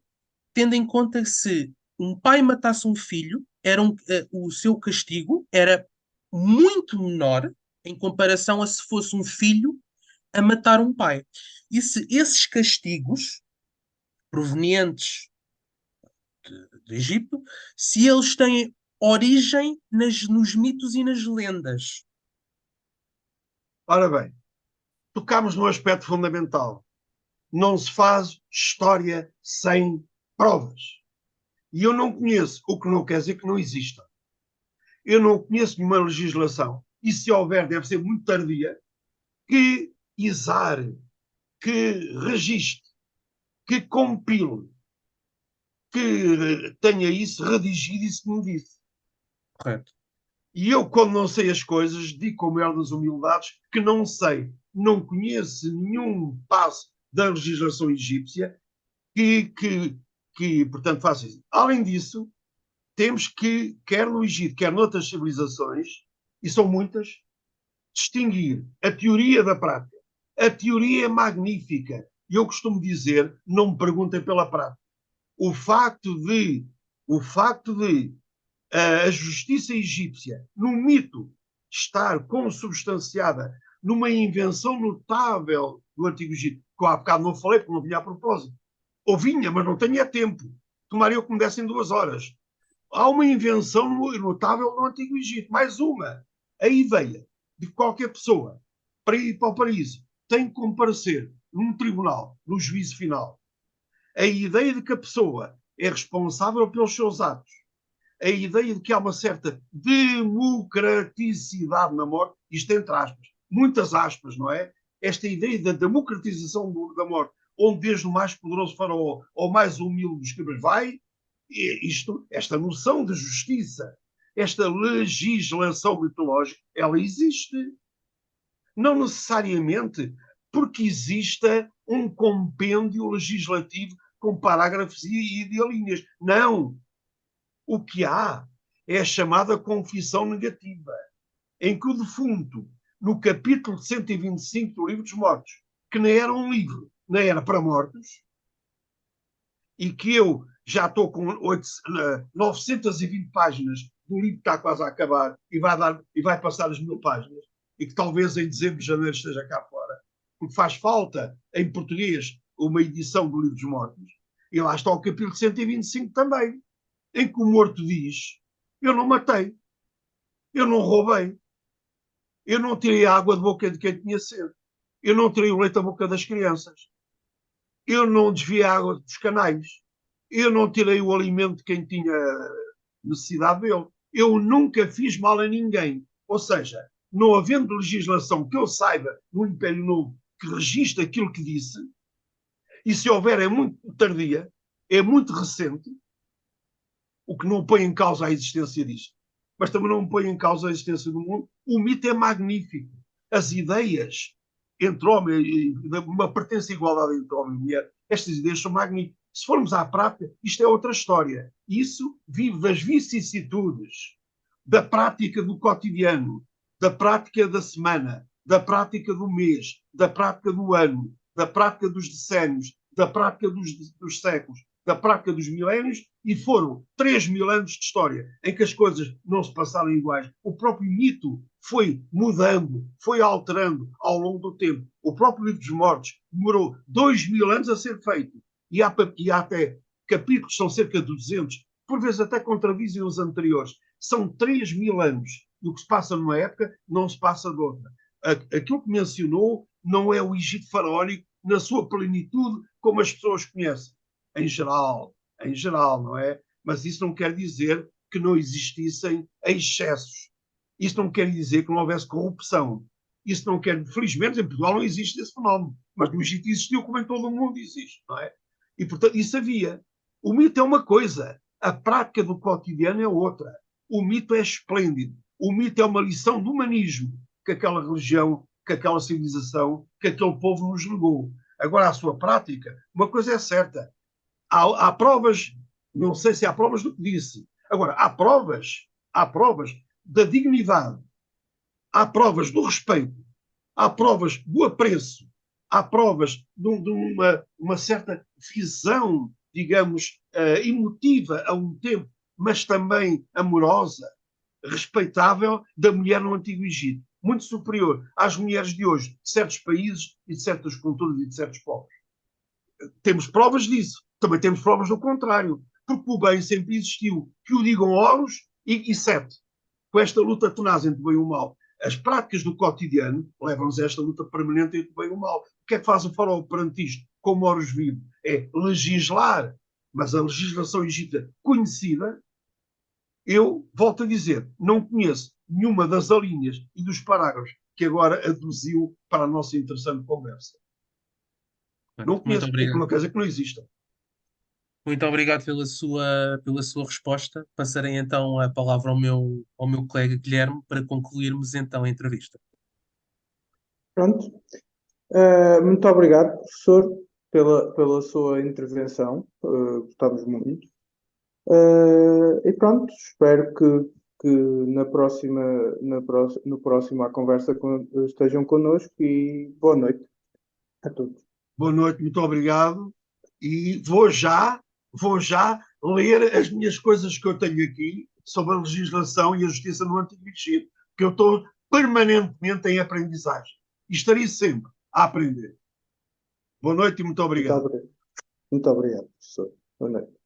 tendo em conta se um pai matasse um filho, o seu castigo era muito menor em comparação a se fosse um filho a matar um pai. E se esses castigos provenientes do Egito, se eles têm origem nos mitos e nas lendas. Ora bem, tocámos num aspecto fundamental. Não se faz história sem provas. E eu não conheço, o que não quer dizer que não exista. Eu não conheço nenhuma legislação, e se houver, deve ser muito tardia, que exare, que registre, que compile, que tenha isso redigido e se me disse. Correto. E eu, quando não sei as coisas, digo com a maior das humildades que não sei, não conheço nenhum passo da legislação egípcia que portanto, faça isso. Além disso, temos que, quer no Egito, quer noutras civilizações, e são muitas, distinguir a teoria da prática. A teoria é magnífica. E eu costumo dizer, não me perguntem pela prática. O facto de a justiça egípcia, no mito, estar consubstanciada numa invenção notável do Antigo Egito, que eu há bocado não falei, porque não vinha a propósito. Ou vinha, mas não tinha tempo. Tomaria que me dessem 2 horas. Há uma invenção notável no Antigo Egito. Mais uma. A ideia de que qualquer pessoa, para ir para o paraíso, tem que comparecer num tribunal, no juízo final. A ideia de que a pessoa é responsável pelos seus atos. A ideia de que há uma certa democraticidade na morte, isto entre aspas, muitas aspas, não é? Esta ideia da democratização da morte, onde desde o mais poderoso faraó ao mais humilde dos escribas vai, esta noção de justiça, esta legislação mitológica, ela existe. Não necessariamente porque exista um compêndio legislativo com parágrafos e de linhas. Não. O que há é a chamada confissão negativa, em que o defunto, no capítulo 125 do Livro dos Mortos, que nem era um livro, nem era para mortos, e que eu já estou com 920 páginas do livro que está quase a acabar e vai passar as 1000 páginas, e que talvez em dezembro, janeiro esteja cá fora, porque faz falta em português uma edição do Livro dos Mortos, e lá está o capítulo 125 também, em que o morto diz: eu não matei, eu não roubei, eu não tirei a água da boca de quem tinha sede, eu não tirei o leite da boca das crianças, eu não desviei a água dos canais, eu não tirei o alimento de quem tinha necessidade dele, eu nunca fiz mal a ninguém. Ou seja, não havendo legislação que eu saiba no Império Novo que registre aquilo que disse, e se houver é muito tardia, é muito recente, o que não põe em causa a existência disto, mas também não põe em causa a existência do mundo. O mito é magnífico. As ideias entre homem e uma pertença à igualdade entre homem e mulher, estas ideias são magníficas. Se formos à prática, isto é outra história. Isso vive das vicissitudes, da prática do cotidiano, da prática da semana, da prática do mês, da prática do ano, da prática dos decénios, da prática dos séculos, da prática dos milénios, e foram 3000 anos de história em que as coisas não se passaram iguais. O próprio mito foi mudando, foi alterando ao longo do tempo. O próprio Livro dos Mortos demorou 2000 anos a ser feito, e há até capítulos, são cerca de 200, por vezes até contradizem os anteriores. São 3000 anos, e o que se passa numa época não se passa de outra. Aquilo que mencionou não é o Egito faraónico na sua plenitude, como as pessoas conhecem. Em geral, não é? Mas isso não quer dizer que não existissem excessos. Isso não quer dizer que não houvesse corrupção. Isso não quer, felizmente, em Portugal não existe esse fenómeno, mas no Egito existiu, como em todo o mundo existe, não é? E, portanto, isso havia. O mito é uma coisa, a prática do cotidiano é outra. O mito é esplêndido. O mito é uma lição de humanismo que aquela religião, que aquela civilização, que aquele povo nos legou. Agora, a sua prática, uma coisa é certa. Há provas, não sei se há provas do que disse. Agora, há provas da dignidade, há provas do respeito, há provas do apreço, há provas de uma certa visão, digamos, emotiva a um tempo, mas também amorosa, respeitável, da mulher no Antigo Egito. Muito superior às mulheres de hoje, de certos países e de certas culturas e de certos povos. Temos provas disso. Também temos provas do contrário. Porque o bem sempre existiu. Que o digam Horus e Sete. Com esta luta tenaz entre o bem e o mal. As práticas do cotidiano levam-nos a esta luta permanente entre o bem e o mal. O que é que faz o faraó perante isto? Como Horus vive? É legislar. Mas a legislação egípcia conhecida, eu volto a dizer, não conheço nenhuma das alíneas e dos parágrafos que agora aduziu para a nossa interessante conversa. Não Muito conheço, o que obrigado. não quer dizer que não exista. Muito obrigado pela sua resposta. Passarei então a palavra ao meu colega Guilherme para concluirmos então a entrevista. Pronto. Muito obrigado, professor, pela sua intervenção. Gostamos muito. E pronto, espero que no próximo à conversa estejam connosco e boa noite a todos. Boa noite, muito obrigado. E vou já ler as minhas coisas que eu tenho aqui sobre a legislação e a justiça no Antigo Egito, que eu estou permanentemente em aprendizagem. E estarei sempre a aprender. Boa noite e muito Muito obrigado. obrigado. Muito obrigado, professor. Boa noite.